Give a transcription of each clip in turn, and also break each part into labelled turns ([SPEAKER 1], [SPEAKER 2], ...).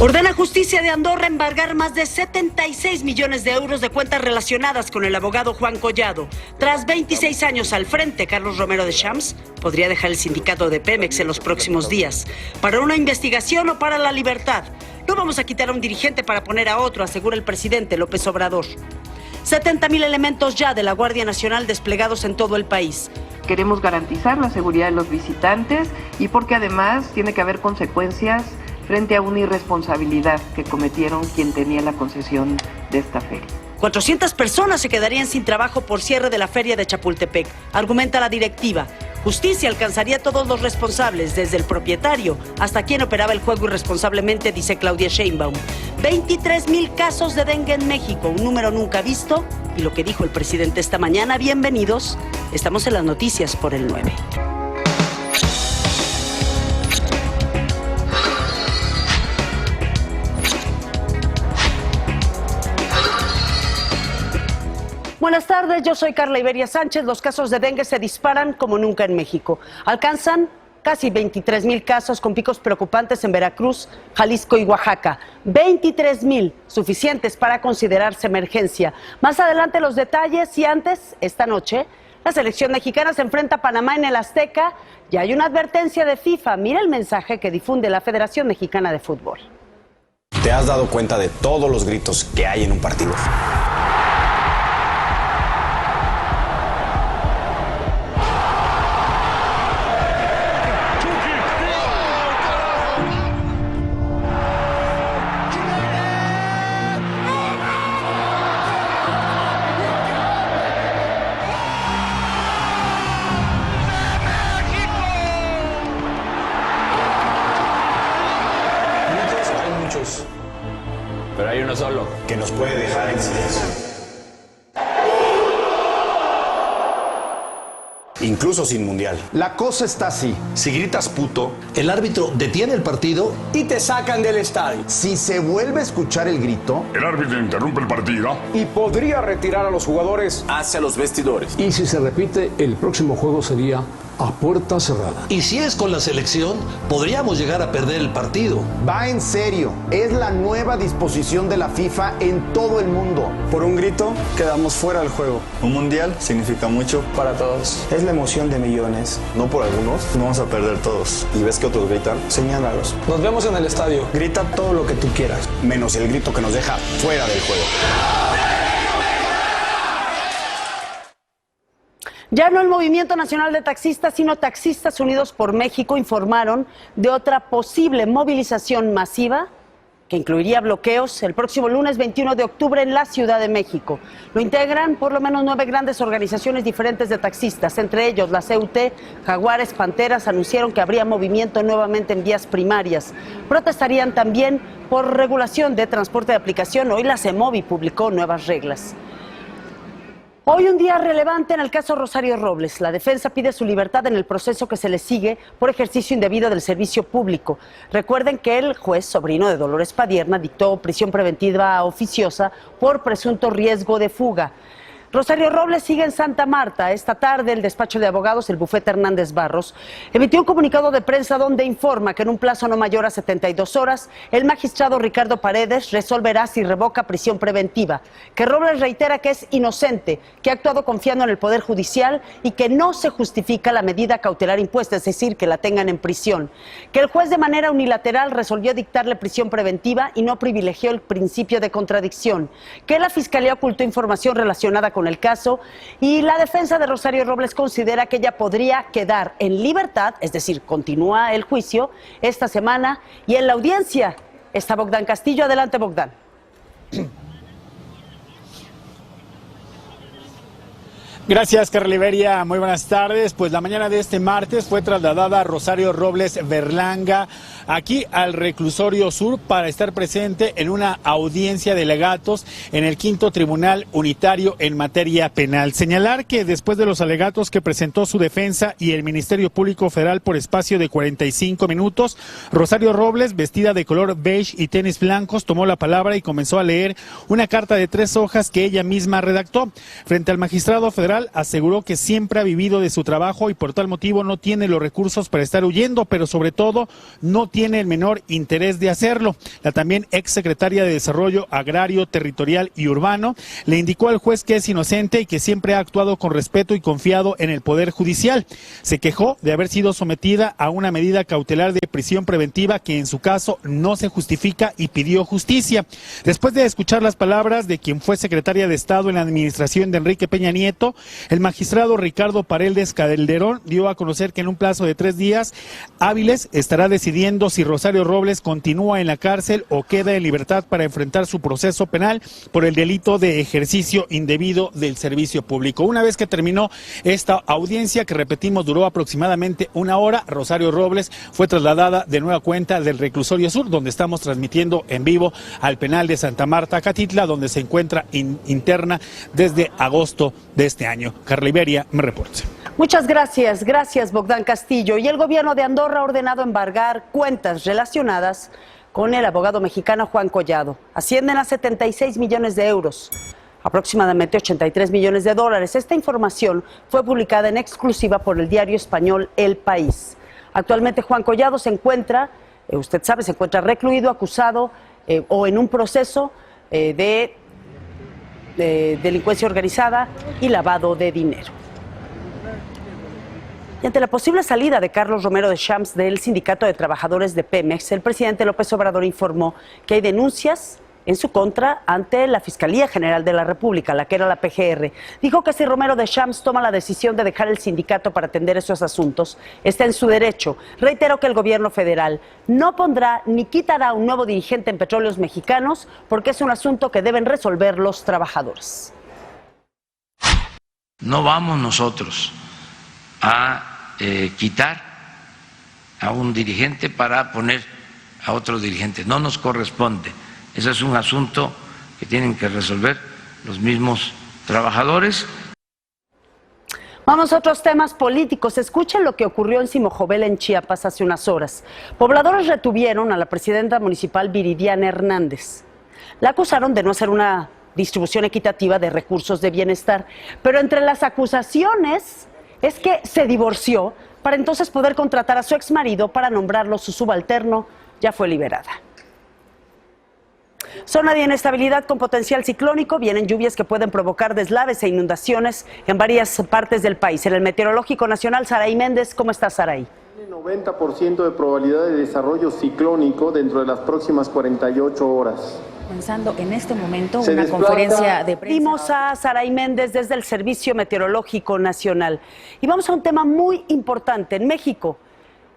[SPEAKER 1] Ordena Justicia de Andorra embargar más de 76 millones de euros de cuentas relacionadas con el abogado Juan Collado. Tras 26 años al frente, Carlos Romero de Champs podría dejar el sindicato de Pemex en los próximos días. ¿Para una investigación o para la libertad? No vamos a quitar a un dirigente para poner a otro, asegura el presidente López Obrador. 70,000 elementos ya de la Guardia Nacional desplegados en todo el país.
[SPEAKER 2] Queremos garantizar la seguridad de los visitantes y porque además tiene que haber consecuencias frente a una irresponsabilidad que cometieron quien tenía la concesión de esta feria.
[SPEAKER 1] 400 personas se quedarían sin trabajo por cierre de la feria de Chapultepec, argumenta la directiva. Justicia alcanzaría a todos los responsables, desde el propietario hasta quien operaba el juego irresponsablemente, dice Claudia Sheinbaum. 23,000 casos de dengue en México, un número nunca visto. Y lo que dijo el presidente esta mañana, bienvenidos, estamos en las noticias por el 9. Buenas tardes, yo soy Carla Iberia Sánchez. Los casos de dengue se disparan como nunca en México. Alcanzan casi 23,000 casos con picos preocupantes en Veracruz, Jalisco y Oaxaca. 23,000, suficientes para considerarse emergencia. Más adelante los detalles y antes, esta noche, la selección mexicana se enfrenta a Panamá en el Azteca y hay una advertencia de FIFA. Mira el mensaje que difunde la Federación Mexicana de Fútbol.
[SPEAKER 3] ¿Te has dado cuenta de todos los gritos que hay en un partido?
[SPEAKER 4] Pero hay uno solo
[SPEAKER 3] que nos puede dejar en silencio. Incluso sin mundial.
[SPEAKER 5] La cosa está así.
[SPEAKER 6] Si gritas puto, el árbitro detiene el partido
[SPEAKER 7] y te sacan del estadio.
[SPEAKER 5] Si se vuelve a escuchar el grito,
[SPEAKER 8] el árbitro interrumpe el partido
[SPEAKER 7] y podría retirar a los jugadores
[SPEAKER 9] hacia los vestidores.
[SPEAKER 10] Y si se repite, el próximo juego sería a puerta cerrada.
[SPEAKER 6] Y si es con la selección, podríamos llegar a perder el partido.
[SPEAKER 5] Va en serio. Es la nueva disposición de la FIFA en todo el mundo.
[SPEAKER 11] Por un grito, quedamos fuera del juego.
[SPEAKER 12] Un mundial significa mucho
[SPEAKER 7] para todos.
[SPEAKER 11] Es la emoción de millones.
[SPEAKER 12] No por algunos, no vamos a perder todos. ¿Y ves que otros gritan?
[SPEAKER 11] Señálalos.
[SPEAKER 7] Nos vemos en el estadio.
[SPEAKER 11] Grita todo lo que tú quieras.
[SPEAKER 3] Menos el grito que nos deja fuera del juego.
[SPEAKER 1] Ya no el Movimiento Nacional de Taxistas, sino Taxistas Unidos por México informaron de otra posible movilización masiva que incluiría bloqueos el próximo lunes 21 de octubre en la Ciudad de México. Lo integran por lo menos 9 grandes organizaciones diferentes de taxistas, entre ellos la CUT, Jaguares, Panteras. Anunciaron que habría movimiento nuevamente en vías primarias. Protestarían también por regulación de transporte de aplicación. Hoy la CEMOVI publicó nuevas reglas. Hoy un día relevante en el caso Rosario Robles. La defensa pide su libertad en el proceso que se le sigue por ejercicio indebido del servicio público. Recuerden que el juez, sobrino de Dolores Padierna, dictó prisión preventiva oficiosa por presunto riesgo de fuga. Rosario Robles sigue en Santa Marta. Esta tarde el despacho de abogados, el bufete Hernández Barros, emitió un comunicado de prensa donde informa que en un plazo no mayor a 72 horas, el magistrado Ricardo Paredes resolverá si revoca prisión preventiva, que Robles reitera que es inocente, que ha actuado confiando en el Poder Judicial y que no se justifica la medida cautelar impuesta, es decir, que la tengan en prisión, que el juez de manera unilateral resolvió dictarle prisión preventiva y no privilegió el principio de contradicción, que la Fiscalía ocultó información relacionada con el caso y la defensa de Rosario Robles considera que ella podría quedar en libertad, es decir, continúa el juicio esta semana y en la audiencia está Bogdán Castillo. Adelante, Bogdán.
[SPEAKER 13] Gracias, Carla Iberia. Muy buenas tardes. Pues la mañana de este martes fue trasladada Rosario Robles Berlanga aquí al Reclusorio Sur para estar presente en una audiencia de alegatos en el 5º Tribunal Unitario en materia penal. Señalar que después de los alegatos que presentó su defensa y el Ministerio Público Federal por espacio de 45 minutos, Rosario Robles, vestida de color beige y tenis blancos, tomó la palabra y comenzó a leer una carta de 3 hojas que ella misma redactó. Frente al magistrado federal electoral aseguró que siempre ha vivido de su trabajo y por tal motivo no tiene los recursos para estar huyendo, pero sobre todo no tiene el menor interés de hacerlo. La también exsecretaria de Desarrollo Agrario, Territorial y Urbano le indicó al juez que es inocente y que siempre ha actuado con respeto y confiado en el Poder Judicial. Se quejó de haber sido sometida a una medida cautelar de prisión preventiva que en su caso no se justifica y pidió justicia. Después de escuchar las palabras de quien fue secretaria de Estado en la administración de Enrique Peña Nieto, el magistrado Ricardo Paredes Calderón dio a conocer que en un plazo de 3 días hábiles estará decidiendo si Rosario Robles continúa en la cárcel o queda en libertad para enfrentar su proceso penal por el delito de ejercicio indebido del servicio público. Una vez que terminó esta audiencia, que repetimos duró aproximadamente 1 hora, Rosario Robles fue trasladada de nueva cuenta del Reclusorio Sur, donde estamos transmitiendo en vivo, al penal de Santa Marta, Catitla, donde se encuentra interna desde agosto de este año. Carla Iberia me reporta.
[SPEAKER 1] Muchas gracias, Bogdán Castillo. Y el gobierno de Andorra ha ordenado embargar cuentas relacionadas con el abogado mexicano Juan Collado. Ascienden a 76 millones de euros, aproximadamente 83 millones de dólares. Esta información fue publicada en exclusiva por el diario español El País. Actualmente Juan Collado se encuentra, usted sabe, se encuentra recluido, acusado o en un proceso de delincuencia organizada y lavado de dinero. Y ante la posible salida de Carlos Romero de Champs del Sindicato de Trabajadores de Pemex, el presidente López Obrador informó que hay denuncias en su contra ante la Fiscalía General de la República, la que era la PGR. Dijo que si Romero de Champs toma la decisión de dejar el sindicato para atender esos asuntos, está en su derecho. Reiteró que el gobierno federal no pondrá ni quitará un nuevo dirigente en Petróleos Mexicanos porque es un asunto que deben resolver los trabajadores.
[SPEAKER 4] No vamos nosotros a quitar a un dirigente para poner a otro dirigente. No nos corresponde. Eso es un asunto que tienen que resolver los mismos trabajadores.
[SPEAKER 1] Vamos a otros temas políticos. Escuchen lo que ocurrió en Simojovel, en Chiapas, hace unas horas. Pobladores retuvieron a la presidenta municipal Viridiana Hernández. La acusaron de no hacer una distribución equitativa de recursos de bienestar, pero entre las acusaciones es que se divorció para entonces poder contratar a su exmarido para nombrarlo su subalterno. Ya fue liberada. Zona de inestabilidad con potencial ciclónico. Vienen lluvias que pueden provocar deslaves e inundaciones en varias partes del país. En el Meteorológico Nacional, Saraí Méndez. ¿Cómo estás, Saraí?
[SPEAKER 9] Tiene 90% de probabilidad de desarrollo ciclónico dentro de las próximas 48 horas.
[SPEAKER 14] Comenzando en este momento una conferencia de prensa.
[SPEAKER 1] Vimos a Saraí Méndez desde el Servicio Meteorológico Nacional. Y vamos a un tema muy importante. En México,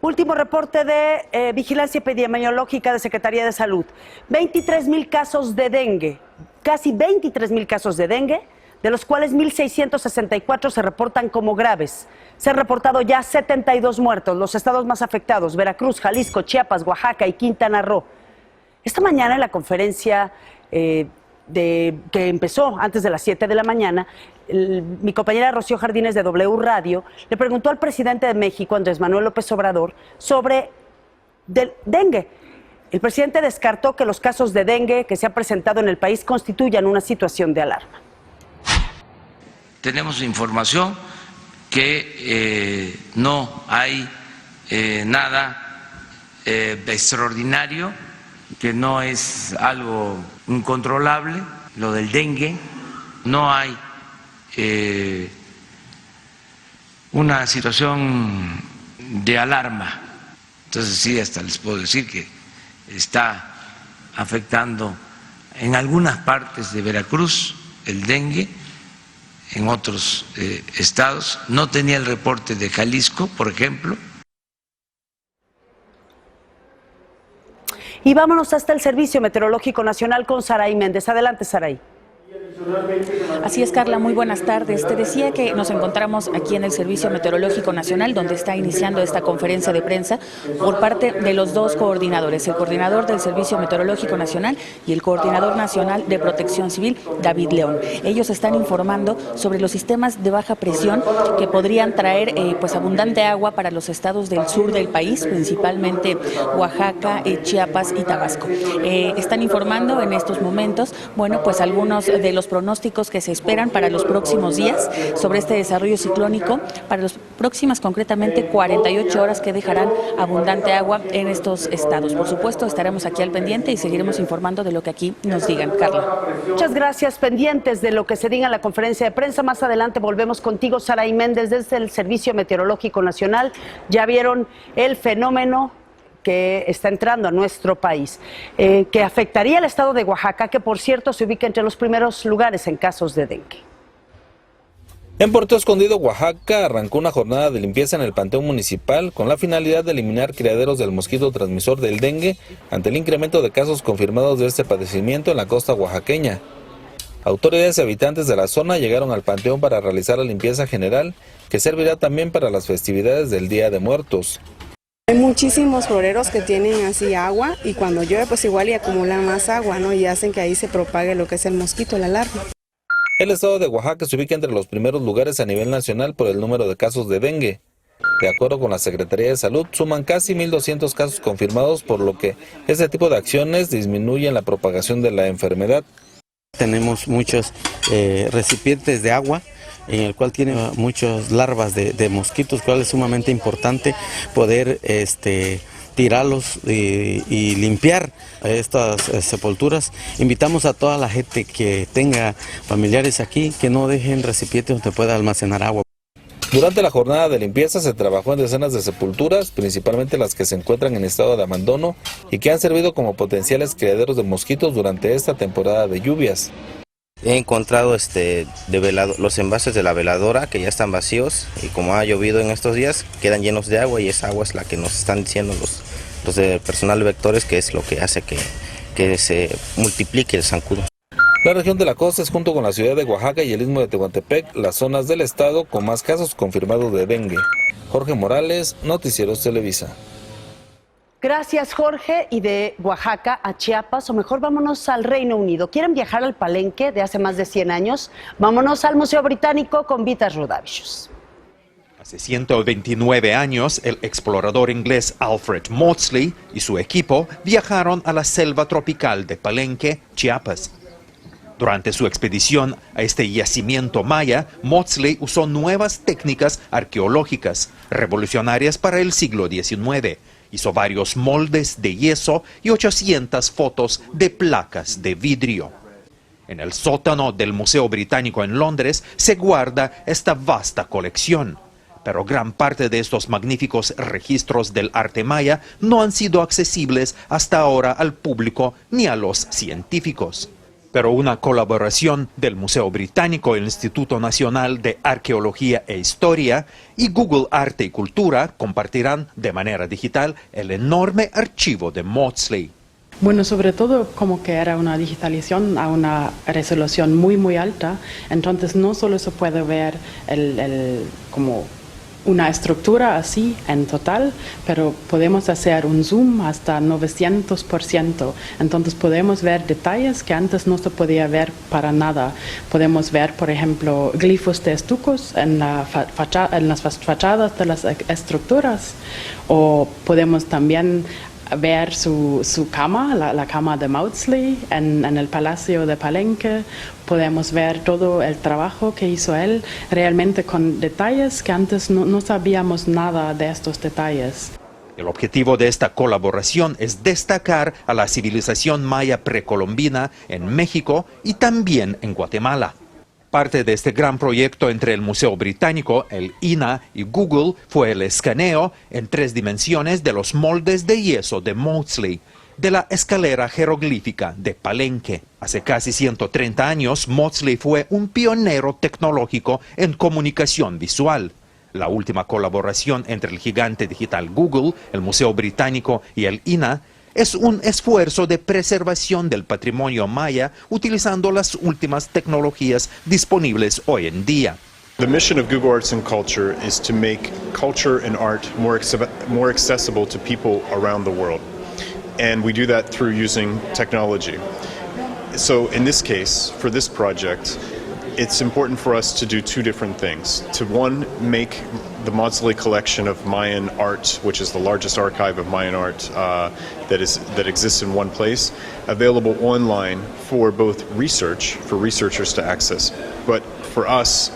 [SPEAKER 1] último reporte de Vigilancia Epidemiológica de Secretaría de Salud. 23,000 casos de dengue, casi 23,000 casos de dengue, de los cuales 1,664 se reportan como graves. Se han reportado ya 72 muertos. Los estados más afectados: Veracruz, Jalisco, Chiapas, Oaxaca y Quintana Roo. Esta mañana en la conferencia que empezó antes de las 7 de la mañana, mi compañera Rocío Jardines de W Radio le preguntó al presidente de México, Andrés Manuel López Obrador, sobre dengue. El presidente descartó que los casos de dengue que se han presentado en el país constituyan una situación de alarma.
[SPEAKER 4] Tenemos información que no hay nada extraordinario, que no es algo incontrolable, lo del dengue. No hay una situación de alarma. Entonces sí, hasta les puedo decir que está afectando en algunas partes de Veracruz el dengue, en otros estados. No tenía el reporte de Jalisco, por ejemplo.
[SPEAKER 1] Y vámonos hasta el Servicio Meteorológico Nacional con Saraí Méndez. Adelante, Saraí.
[SPEAKER 14] Así es, Carla, muy buenas tardes. Te decía que nos encontramos aquí en el Servicio Meteorológico Nacional, donde está iniciando esta conferencia de prensa por parte de los dos coordinadores, el coordinador del Servicio Meteorológico Nacional y el coordinador nacional de Protección Civil, David León. Ellos están informando sobre los sistemas de baja presión que podrían traer pues abundante agua para los estados del sur del país, principalmente Oaxaca, Chiapas y Tabasco. Están informando en estos momentos, bueno, pues algunos de los pronósticos que se esperan para los próximos días sobre este desarrollo ciclónico, para las próximas concretamente 48 horas que dejarán abundante agua en estos estados. Por supuesto, estaremos aquí al pendiente y seguiremos informando de lo que aquí nos digan. Carla.
[SPEAKER 1] Muchas gracias, pendientes de lo que se diga en la conferencia de prensa. Más adelante volvemos contigo, Saraí Méndez, desde el Servicio Meteorológico Nacional. Ya vieron el fenómeno que está entrando a nuestro país, que afectaría al estado de Oaxaca, que por cierto se ubica entre los primeros lugares en casos de dengue.
[SPEAKER 15] En Puerto Escondido, Oaxaca, arrancó una jornada de limpieza en el Panteón Municipal con la finalidad de eliminar criaderos del mosquito transmisor del dengue ante el incremento de casos confirmados de este padecimiento en la costa oaxaqueña. Autoridades y habitantes de la zona llegaron al panteón para realizar la limpieza general, que servirá también para las festividades del Día de Muertos.
[SPEAKER 16] Hay muchísimos floreros que tienen así agua y cuando llueve pues igual y acumulan más agua, ¿no? Y hacen que ahí se propague lo que es el mosquito, la larva.
[SPEAKER 15] El estado de Oaxaca se ubica entre los primeros lugares a nivel nacional por el número de casos de dengue. De acuerdo con la Secretaría de Salud, suman casi 1,200 casos confirmados, por lo que este tipo de acciones disminuyen la propagación de la enfermedad.
[SPEAKER 17] Tenemos muchos recipientes de agua en el cual tienen muchas larvas de mosquitos, cual es sumamente importante poder tirarlos y limpiar estas sepulturas. Invitamos a toda la gente que tenga familiares aquí que no dejen recipientes donde pueda almacenar agua.
[SPEAKER 15] Durante la jornada de limpieza se trabajó en decenas de sepulturas, principalmente las que se encuentran en estado de abandono y que han servido como potenciales criaderos de mosquitos durante esta temporada de lluvias.
[SPEAKER 18] He encontrado los envases de la veladora que ya están vacíos y como ha llovido en estos días quedan llenos de agua y esa agua es la que nos están diciendo los de personal de vectores que es lo que hace que se multiplique el zancudo.
[SPEAKER 15] La región de la costa es, junto con la ciudad de Oaxaca y el istmo de Tehuantepec, las zonas del estado con más casos confirmados de dengue. Jorge Morales, Noticieros Televisa.
[SPEAKER 1] Gracias, Jorge. Y de Oaxaca a Chiapas, o mejor vámonos al Reino Unido. ¿Quieren viajar al Palenque de hace más de 100 años? Vámonos al Museo Británico con Vitas Rodavicius.
[SPEAKER 19] Hace 129 años, el explorador inglés Alfred Maudslay y su equipo viajaron a la selva tropical de Palenque, Chiapas. Durante su expedición a este yacimiento maya, Maudslay usó nuevas técnicas arqueológicas revolucionarias para el siglo XIX. Hizo varios moldes de yeso y 800 fotos de placas de vidrio. En el sótano del Museo Británico en Londres se guarda esta vasta colección. Pero gran parte de estos magníficos registros del arte maya no han sido accesibles hasta ahora al público ni a los científicos. Pero una colaboración del Museo Británico, el Instituto Nacional de Arqueología e Historia y Google Arte y Cultura compartirán de manera digital el enorme archivo de Maudslay.
[SPEAKER 20] Bueno, sobre todo como que era una digitalización a una resolución muy alta, entonces no solo se puede ver como una estructura así en total, pero podemos hacer un zoom hasta 900%. Entonces podemos ver detalles que antes no se podía ver para nada. Podemos ver, por ejemplo, glifos de estucos en las fachadas de las estructuras, o podemos también ver su cama, la cama de Maudslay en el Palacio de Palenque. Podemos ver todo el trabajo que hizo él, realmente con detalles que antes no sabíamos nada de estos detalles.
[SPEAKER 19] El objetivo de esta colaboración es destacar a la civilización maya precolombina en México y también en Guatemala. Parte de este gran proyecto entre el Museo Británico, el INA y Google fue el escaneo en 3 dimensiones de los moldes de yeso de Maudslay, de la escalera jeroglífica de Palenque. Hace casi 130 años, Maudslay fue un pionero tecnológico en comunicación visual. La última colaboración entre el gigante digital Google, el Museo Británico y el INA es un esfuerzo de preservación del patrimonio maya utilizando las últimas tecnologías disponibles hoy en día.
[SPEAKER 21] The mission of Google Arts and Culture is to make culture and art more accessible to people around the world. And we do that through using technology. So in this case, for this project, it's important for us to do 2 different things. To one, make the Maudsley collection of Mayan art, which is the largest archive of Mayan art that exists in one place, available online for both research, for researchers to access, but for us,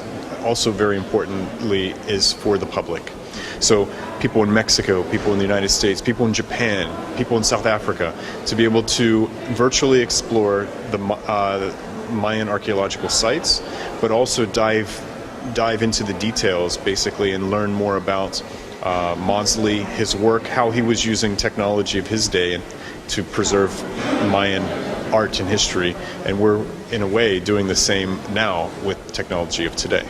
[SPEAKER 21] also very importantly, is for the public. So people in Mexico, people in the United States, people in Japan, people in South Africa, to be able to virtually explore the Mayan archaeological sites, but also dive into the details basically and learn more about Maudsley, his work, how he was using technology of his day to preserve Mayan art and history. And we're, in a way, doing the same now with technology of today.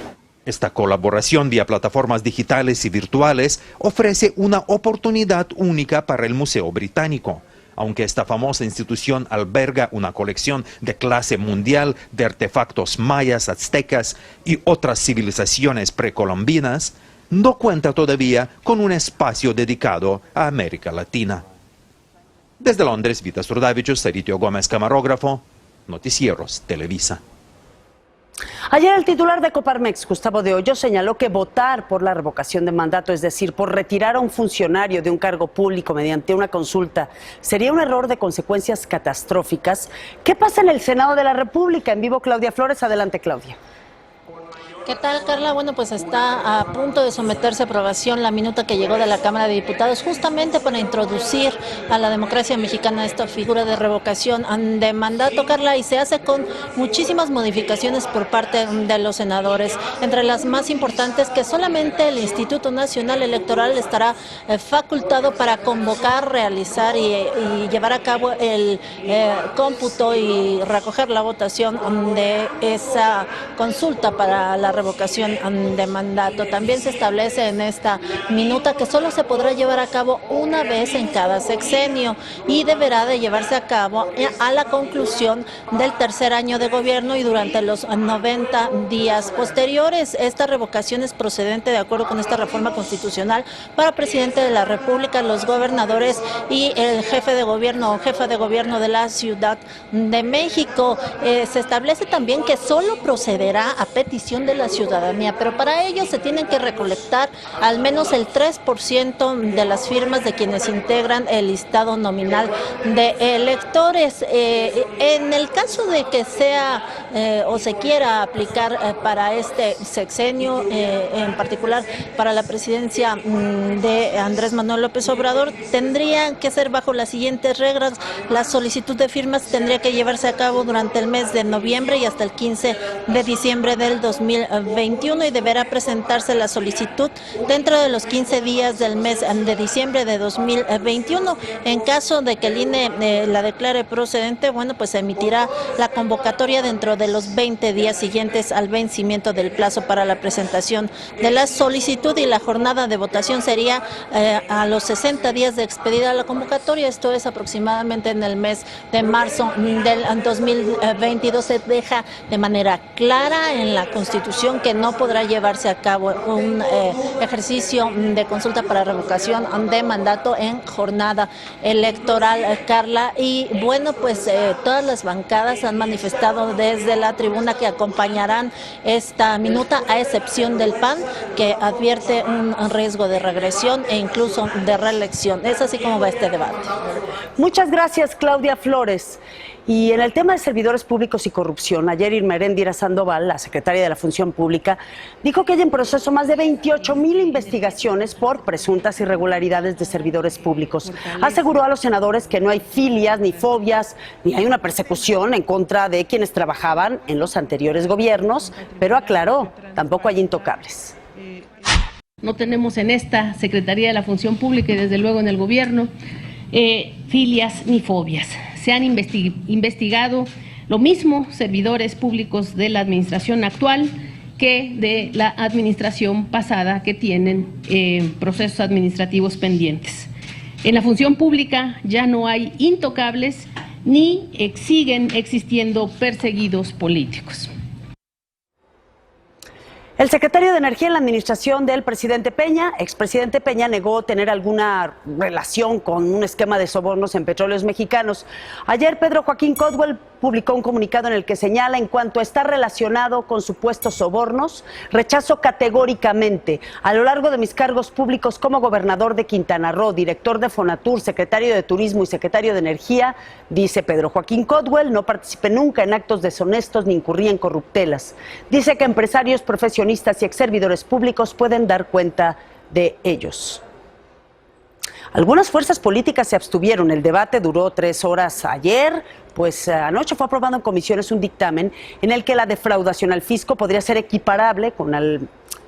[SPEAKER 19] Esta colaboración vía plataformas digitales y virtuales ofrece una oportunidad única para el Museo Británico. Aunque esta famosa institución alberga una colección de clase mundial de artefactos mayas, aztecas y otras civilizaciones precolombinas, no cuenta todavía con un espacio dedicado a América Latina. Desde Londres, Vita Surdavicius, Saritio Gómez, camarógrafo, Noticieros Televisa.
[SPEAKER 1] Ayer el titular de Coparmex, Gustavo de Hoyos, señaló que votar por la revocación de mandato, es decir, por retirar a un funcionario de un cargo público mediante una consulta, sería un error de consecuencias catastróficas. ¿Qué pasa en el Senado de la República? En vivo, Claudia Flores. Adelante, Claudia.
[SPEAKER 2] ¿Qué tal, Carla? Bueno, pues está a punto de someterse a aprobación la minuta que llegó de la Cámara de Diputados justamente para introducir a la democracia mexicana esta figura de revocación de mandato, Carla, y se hace con muchísimas modificaciones por parte de los senadores, entre las más importantes que solamente el Instituto Nacional Electoral estará facultado para convocar, realizar y llevar a cabo el cómputo y recoger la votación de esa consulta para la revocación de mandato. También se establece en esta minuta que solo se podrá llevar a cabo una vez en cada sexenio y deberá de llevarse a cabo a la conclusión del tercer año de gobierno y durante los 90 días posteriores. Esta revocación es procedente de acuerdo con esta reforma constitucional para presidente de la República, los gobernadores y el jefe de gobierno o jefa de gobierno de la Ciudad de México. Se establece también que solo procederá a petición de la ciudadanía, pero para ello se tienen que recolectar al menos el 3% de las firmas de quienes integran el listado nominal de electores. En el caso de que sea o se quiera aplicar para este sexenio, en particular para la presidencia de Andrés Manuel López Obrador, tendrían que ser bajo las siguientes reglas. La solicitud de firmas tendría que llevarse a cabo durante el mes de noviembre y hasta el 15 de diciembre del 2021 y deberá presentarse la solicitud dentro de los 15 días del mes de diciembre de 2021. En caso de que el INE la declare procedente, bueno, pues se emitirá la convocatoria dentro de los 20 días siguientes al vencimiento del plazo para la presentación de la solicitud y la jornada de votación sería a los 60 días de expedida la convocatoria. Esto es aproximadamente en el mes de marzo del 2022. Se deja de manera clara en la Constitución que no podrá llevarse a cabo un ejercicio de consulta para revocación de mandato en jornada electoral, Carla. Y bueno, pues todas las bancadas han manifestado desde la tribuna que acompañarán esta minuta, a excepción del PAN, que advierte un riesgo de regresión e incluso de reelección. Es así como va este debate.
[SPEAKER 1] Muchas gracias, Claudia Flores. Y en el tema de servidores públicos y corrupción, ayer Irma Heréndira Sandoval, la secretaria de la Función Pública, dijo que hay en proceso más de 28,000 investigaciones por presuntas irregularidades de servidores públicos. Aseguró a los senadores que no hay filias ni fobias, ni hay una persecución en contra de quienes trabajaban en los anteriores gobiernos, pero aclaró, tampoco hay intocables.
[SPEAKER 22] No tenemos en esta Secretaría de la Función Pública y desde luego en el gobierno filias ni fobias. Se han investigado lo mismo servidores públicos de la administración actual que de la administración pasada que tienen procesos administrativos pendientes. En la función pública ya no hay intocables ni siguen existiendo perseguidos políticos.
[SPEAKER 1] El secretario de Energía en la administración del presidente Peña, expresidente Peña, negó tener alguna relación con un esquema de sobornos en Petróleos Mexicanos. Ayer Pedro Joaquín Caldwell publicó un comunicado en el que señala: en cuanto está relacionado con supuestos sobornos, rechazo categóricamente a lo largo de mis cargos públicos como gobernador de Quintana Roo, director de Fonatur, secretario de Turismo y secretario de Energía, dice Pedro Joaquín Codwell, no participé nunca en actos deshonestos ni incurrí en corruptelas. Dice que empresarios, profesionistas y exservidores públicos pueden dar cuenta de ellos. Algunas fuerzas políticas se abstuvieron. El debate duró 3 horas ayer, pues anoche fue aprobado en comisiones un dictamen en el que la defraudación al fisco podría ser equiparable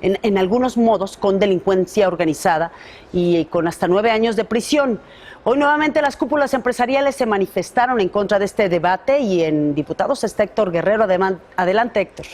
[SPEAKER 1] en algunos modos con delincuencia organizada y con hasta 9 años de prisión. Hoy nuevamente las cúpulas empresariales se manifestaron en contra de este debate y en diputados está Héctor Guerrero. Adelante, Héctor.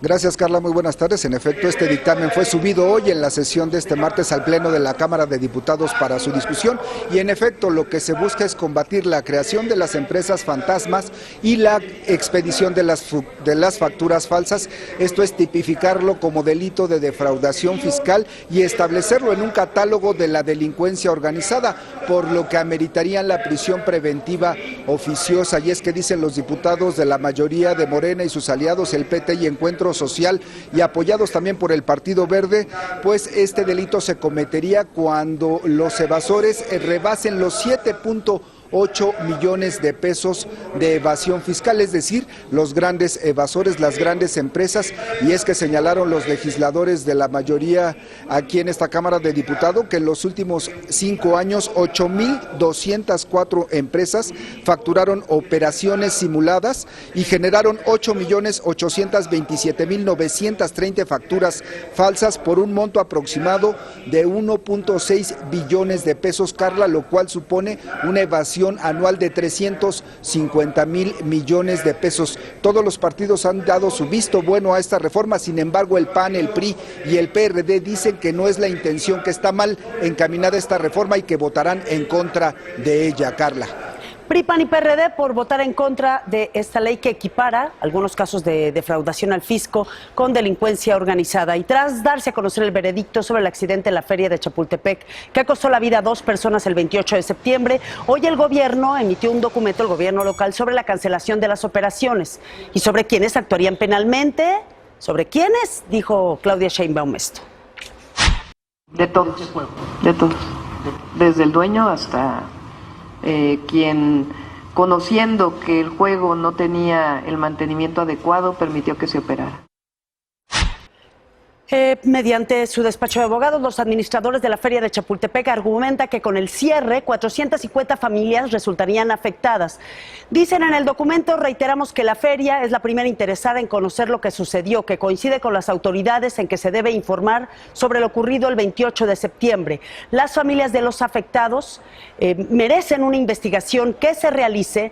[SPEAKER 8] Gracias, Carla, muy buenas tardes. En efecto, este dictamen fue subido hoy en la sesión de este martes al Pleno de la Cámara de Diputados para su discusión y en efecto lo que se busca es combatir la creación de las empresas fantasmas y la expedición de las facturas falsas. Esto es tipificarlo como delito de defraudación fiscal y establecerlo en un catálogo de la delincuencia organizada, por lo que ameritarían la prisión preventiva oficiosa. Y es que dicen los diputados de la mayoría de Morena y sus aliados, el PT y Encuentro Social, y apoyados también por el Partido Verde, pues este delito se cometería cuando los evasores rebasen los 7.8 millones de pesos de evasión fiscal, es decir, los grandes evasores, las grandes empresas. Y es que señalaron los legisladores de la mayoría aquí en esta Cámara de Diputados que en los últimos 5 años 8.204 empresas facturaron operaciones simuladas y generaron 8.827.930 facturas falsas por un monto aproximado de 1.6 billones de pesos, Carla, lo cual supone una evasión anual de 350.000 millones de pesos. Todos los partidos han dado su visto bueno a esta reforma, sin embargo el PAN, el PRI y el PRD dicen que no es la intención, que está mal encaminada esta reforma y que votarán en contra de ella, Carla.
[SPEAKER 1] PRI, PAN y PRD por votar en contra de esta ley que equipara algunos casos de defraudación al fisco con delincuencia organizada. Y tras darse a conocer el veredicto sobre el accidente en la feria de Chapultepec, que costó la vida a 2 personas el 28 de septiembre, hoy el gobierno emitió un documento, el gobierno local, sobre la cancelación de las operaciones y sobre quiénes actuarían penalmente. ¿Sobre quiénes? Dijo Claudia Sheinbaum esto.
[SPEAKER 10] De todos, de todos. Desde el dueño hasta quien, conociendo que el juego no tenía el mantenimiento adecuado, permitió que se operara.
[SPEAKER 1] Mediante su despacho de abogados, los administradores de la feria de Chapultepec argumentan que con el cierre 450 familias resultarían afectadas. Dicen en el documento: reiteramos que la feria es la primera interesada en conocer lo que sucedió, que coincide con las autoridades en que se debe informar sobre lo ocurrido el 28 de septiembre. Las familias de los afectados merecen una investigación que se realice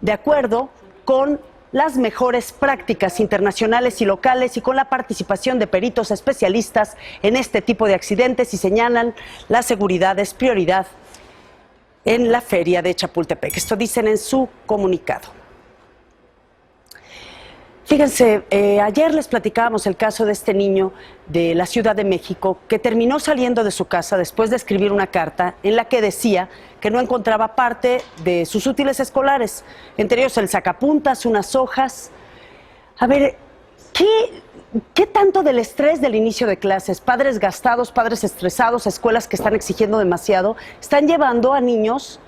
[SPEAKER 1] de acuerdo con las mejores prácticas internacionales y locales y con la participación de peritos especialistas en este tipo de accidentes, y señalan la seguridad es prioridad en la feria de Chapultepec. Esto dicen en su comunicado. Fíjense, ayer les platicábamos el caso de este niño de la Ciudad de México que terminó saliendo de su casa después de escribir una carta en la que decía que no encontraba parte de sus útiles escolares, entre ellos el sacapuntas, unas hojas. A ver, ¿qué tanto del estrés del inicio de clases, padres gastados, padres estresados, escuelas que están exigiendo demasiado, están llevando a niños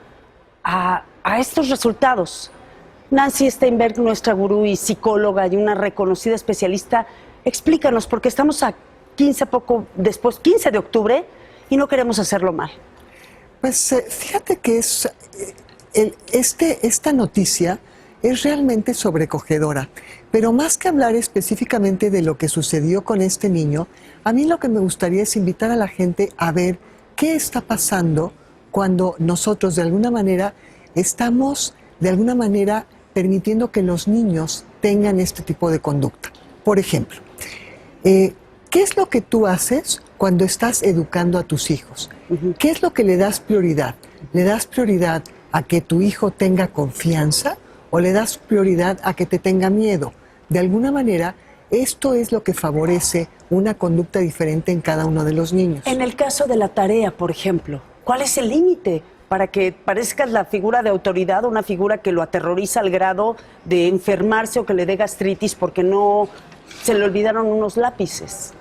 [SPEAKER 1] a estos resultados? Nancy Steinberg, nuestra gurú y psicóloga y una reconocida especialista, explícanos, porque estamos a 15 de octubre y no queremos hacerlo mal.
[SPEAKER 23] Pues fíjate que esta noticia es realmente sobrecogedora, pero más que hablar específicamente de lo que sucedió con este niño, a mí lo que me gustaría es invitar a la gente a ver qué está pasando cuando nosotros de alguna manera estamos permitiendo que los niños tengan este tipo de conducta. Por ejemplo, ¿qué es lo que tú haces cuando estás educando a tus hijos? ¿Qué es lo que le das prioridad? ¿Le das prioridad a que tu hijo tenga confianza o le das prioridad a que te tenga miedo? De alguna manera, esto es lo que favorece una conducta diferente en cada uno de los niños.
[SPEAKER 1] En el caso de la tarea, por ejemplo, ¿cuál es el límite para que parezcas la figura de autoridad, una figura que lo aterroriza al grado de enfermarse o que le dé gastritis porque no se le olvidaron unos lápices?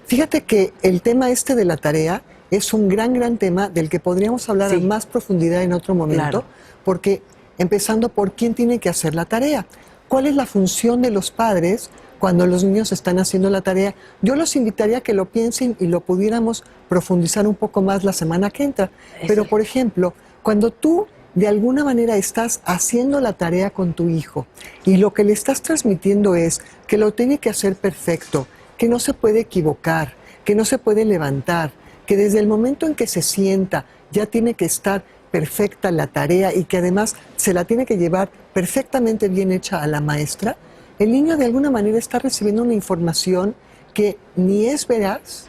[SPEAKER 23] Fíjate que el tema de la tarea es un gran tema del que podríamos hablar en más profundidad en otro momento, porque empezando por quién tiene que hacer la tarea, cuál es la función de los padres cuando los niños están haciendo la tarea. Yo los invitaría a que lo piensen y lo pudiéramos profundizar un poco más la semana que entra. Pero, por ejemplo, cuando tú de alguna manera estás haciendo la tarea con tu hijo y lo que le estás transmitiendo es que lo tiene que hacer perfecto, que no se puede equivocar, que no se puede levantar, que desde el momento en que se sienta ya tiene que estar perfecta la tarea y que además se la tiene que llevar perfectamente bien hecha a la maestra, el niño de alguna manera está recibiendo una información que ni es veraz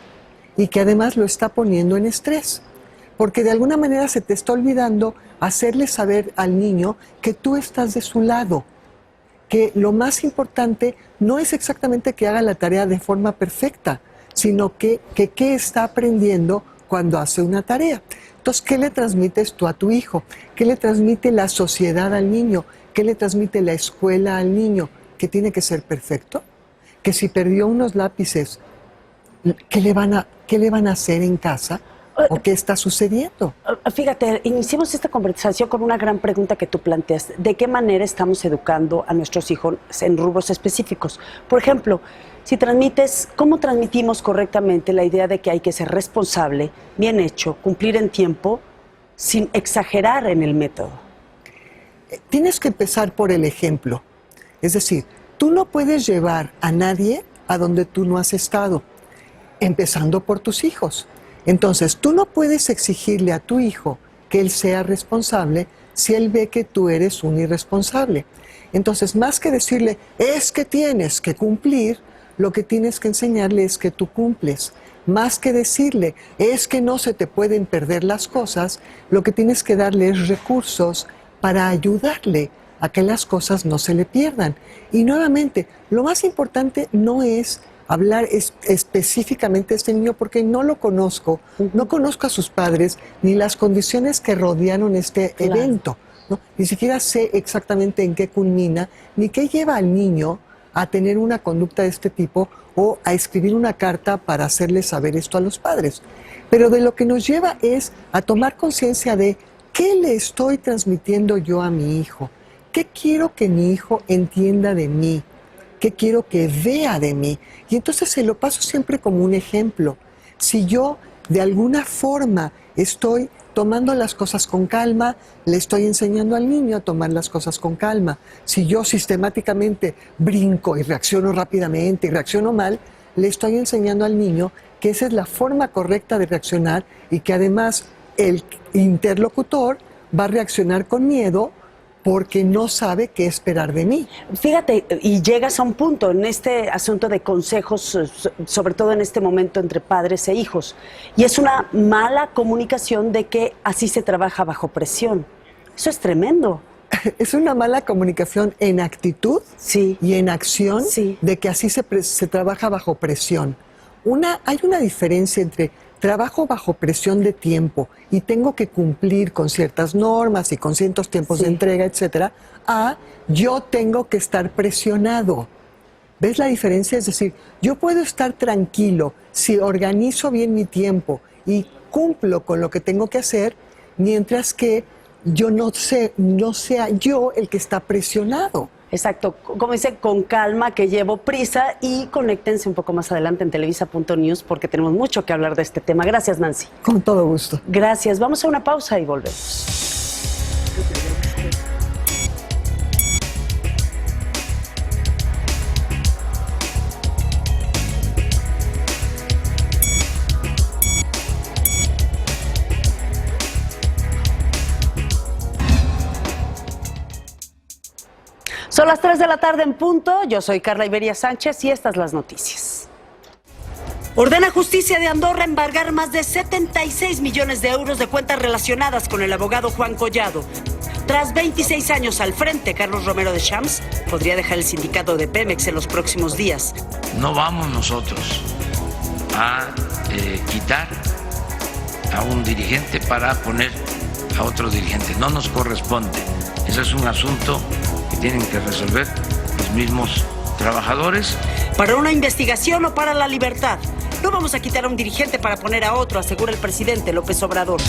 [SPEAKER 23] y que además lo está poniendo en estrés. Porque de alguna manera se te está olvidando hacerle saber al niño que tú estás de su lado, que lo más importante no es exactamente que haga la tarea de forma perfecta, sino que qué está aprendiendo cuando hace una tarea. Entonces, ¿qué le transmites tú a tu hijo? ¿Qué le transmite la sociedad al niño? ¿Qué le transmite la escuela al niño? ¿Que tiene que ser perfecto? ¿Que si perdió unos lápices, qué le van a hacer en casa? ¿O qué está sucediendo?
[SPEAKER 1] Fíjate, iniciamos esta conversación con una gran pregunta que tú planteas. ¿De qué manera estamos educando a nuestros hijos en rubros específicos? Por ejemplo, ¿cómo transmitimos correctamente la idea de que hay que ser responsable, bien hecho, cumplir en tiempo, sin exagerar en el método?
[SPEAKER 23] Tienes que empezar por el ejemplo. Es decir, tú no puedes llevar a nadie a donde tú no has estado, empezando por tus hijos. Entonces, tú no puedes exigirle a tu hijo que él sea responsable si él ve que tú eres un irresponsable. Entonces, más que decirle, es que tienes que cumplir, lo que tienes que enseñarle es que tú cumples. Más que decirle, es que no se te pueden perder las cosas, lo que tienes que darle es recursos para ayudarle a que las cosas no se le pierdan. Y nuevamente, lo más importante no es hablar específicamente de este niño porque no lo conozco, no conozco a sus padres ni las condiciones que rodearon este evento, ¿no? Ni siquiera sé exactamente en qué culmina, ni qué lleva al niño a tener una conducta de este tipo o a escribir una carta para hacerle saber esto a los padres. Pero de lo que nos lleva es a tomar conciencia de qué le estoy transmitiendo yo a mi hijo, qué quiero que mi hijo entienda de mí, qué quiero que vea de mí. Y entonces se lo paso siempre como un ejemplo. Si yo de alguna forma estoy tomando las cosas con calma, le estoy enseñando al niño a tomar las cosas con calma. Si yo sistemáticamente brinco y reacciono rápidamente y reacciono mal, le estoy enseñando al niño que esa es la forma correcta de reaccionar y que además el interlocutor va a reaccionar con miedo porque no sabe qué esperar de mí.
[SPEAKER 1] Fíjate, y llegas a un punto en este asunto de consejos, sobre todo en este momento entre padres e hijos, y es una mala comunicación de que así se trabaja bajo presión. Eso es tremendo.
[SPEAKER 23] Es una mala comunicación en actitud y en acción de que así se trabaja bajo presión. Hay una diferencia entre trabajo bajo presión de tiempo y tengo que cumplir con ciertas normas y con ciertos tiempos de entrega, etcétera, a yo tengo que estar presionado. ¿Ves la diferencia? Es decir, yo puedo estar tranquilo si organizo bien mi tiempo y cumplo con lo que tengo que hacer, mientras que yo no sea yo el que está presionado.
[SPEAKER 1] Exacto, como dice, con calma, que llevo prisa, y conéctense un poco más adelante en televisa.news porque tenemos mucho que hablar de este tema. Gracias, Nancy.
[SPEAKER 23] Con todo gusto.
[SPEAKER 1] Gracias. Vamos a una pausa y volvemos. Son las 3 de la tarde en punto. Yo soy Carla Iberia Sánchez y estas las noticias. Ordena Justicia de Andorra embargar más de 76 millones de euros de cuentas relacionadas con el abogado Juan Collado. Tras 26 años al frente, Carlos Romero de Champs podría dejar el sindicato de Pemex en los próximos días.
[SPEAKER 4] No vamos nosotros a quitar a un dirigente para poner a otro dirigente. No nos corresponde. Eso es un asunto que tienen que resolver los mismos trabajadores.
[SPEAKER 1] ¿Para una investigación o para la libertad? No vamos a quitar a un dirigente para poner a otro, asegura el presidente López Obrador.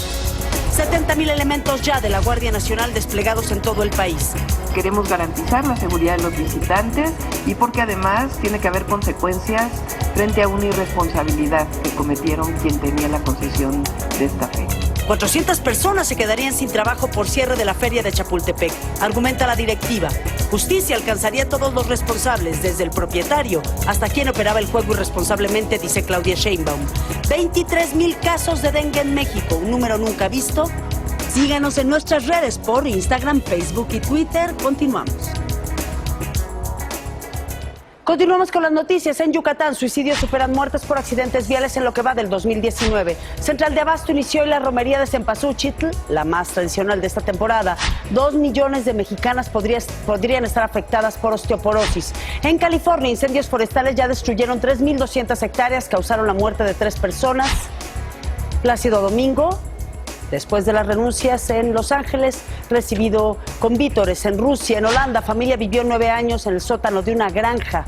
[SPEAKER 1] 70,000 elementos ya de la Guardia Nacional desplegados en todo el país.
[SPEAKER 10] Queremos garantizar la seguridad de los visitantes y porque además tiene que haber consecuencias frente a una irresponsabilidad que cometieron quien tenía la concesión de esta feria.
[SPEAKER 1] 400 personas se quedarían sin trabajo por cierre de la feria de Chapultepec, argumenta la directiva. Justicia alcanzaría a todos los responsables, desde el propietario hasta quien operaba el juego irresponsablemente, dice Claudia Sheinbaum. 23,000 casos de dengue en México, un número nunca visto. Síganos en nuestras redes por Instagram, Facebook y Twitter. Continuamos. Continuamos con las noticias. En Yucatán, suicidios superan muertes por accidentes viales en lo que va del 2019. Central de Abasto inició hoy la romería de Cempasúchitl, la más tradicional de esta temporada. 2 millones de mexicanas podrían estar afectadas por osteoporosis. En California, incendios forestales ya destruyeron 3,200 hectáreas, causaron la muerte de 3 personas. Plácido Domingo, después de las renuncias en Los Ángeles, recibido con vítores en Rusia. En Holanda, familia vivió 9 años en el sótano de una granja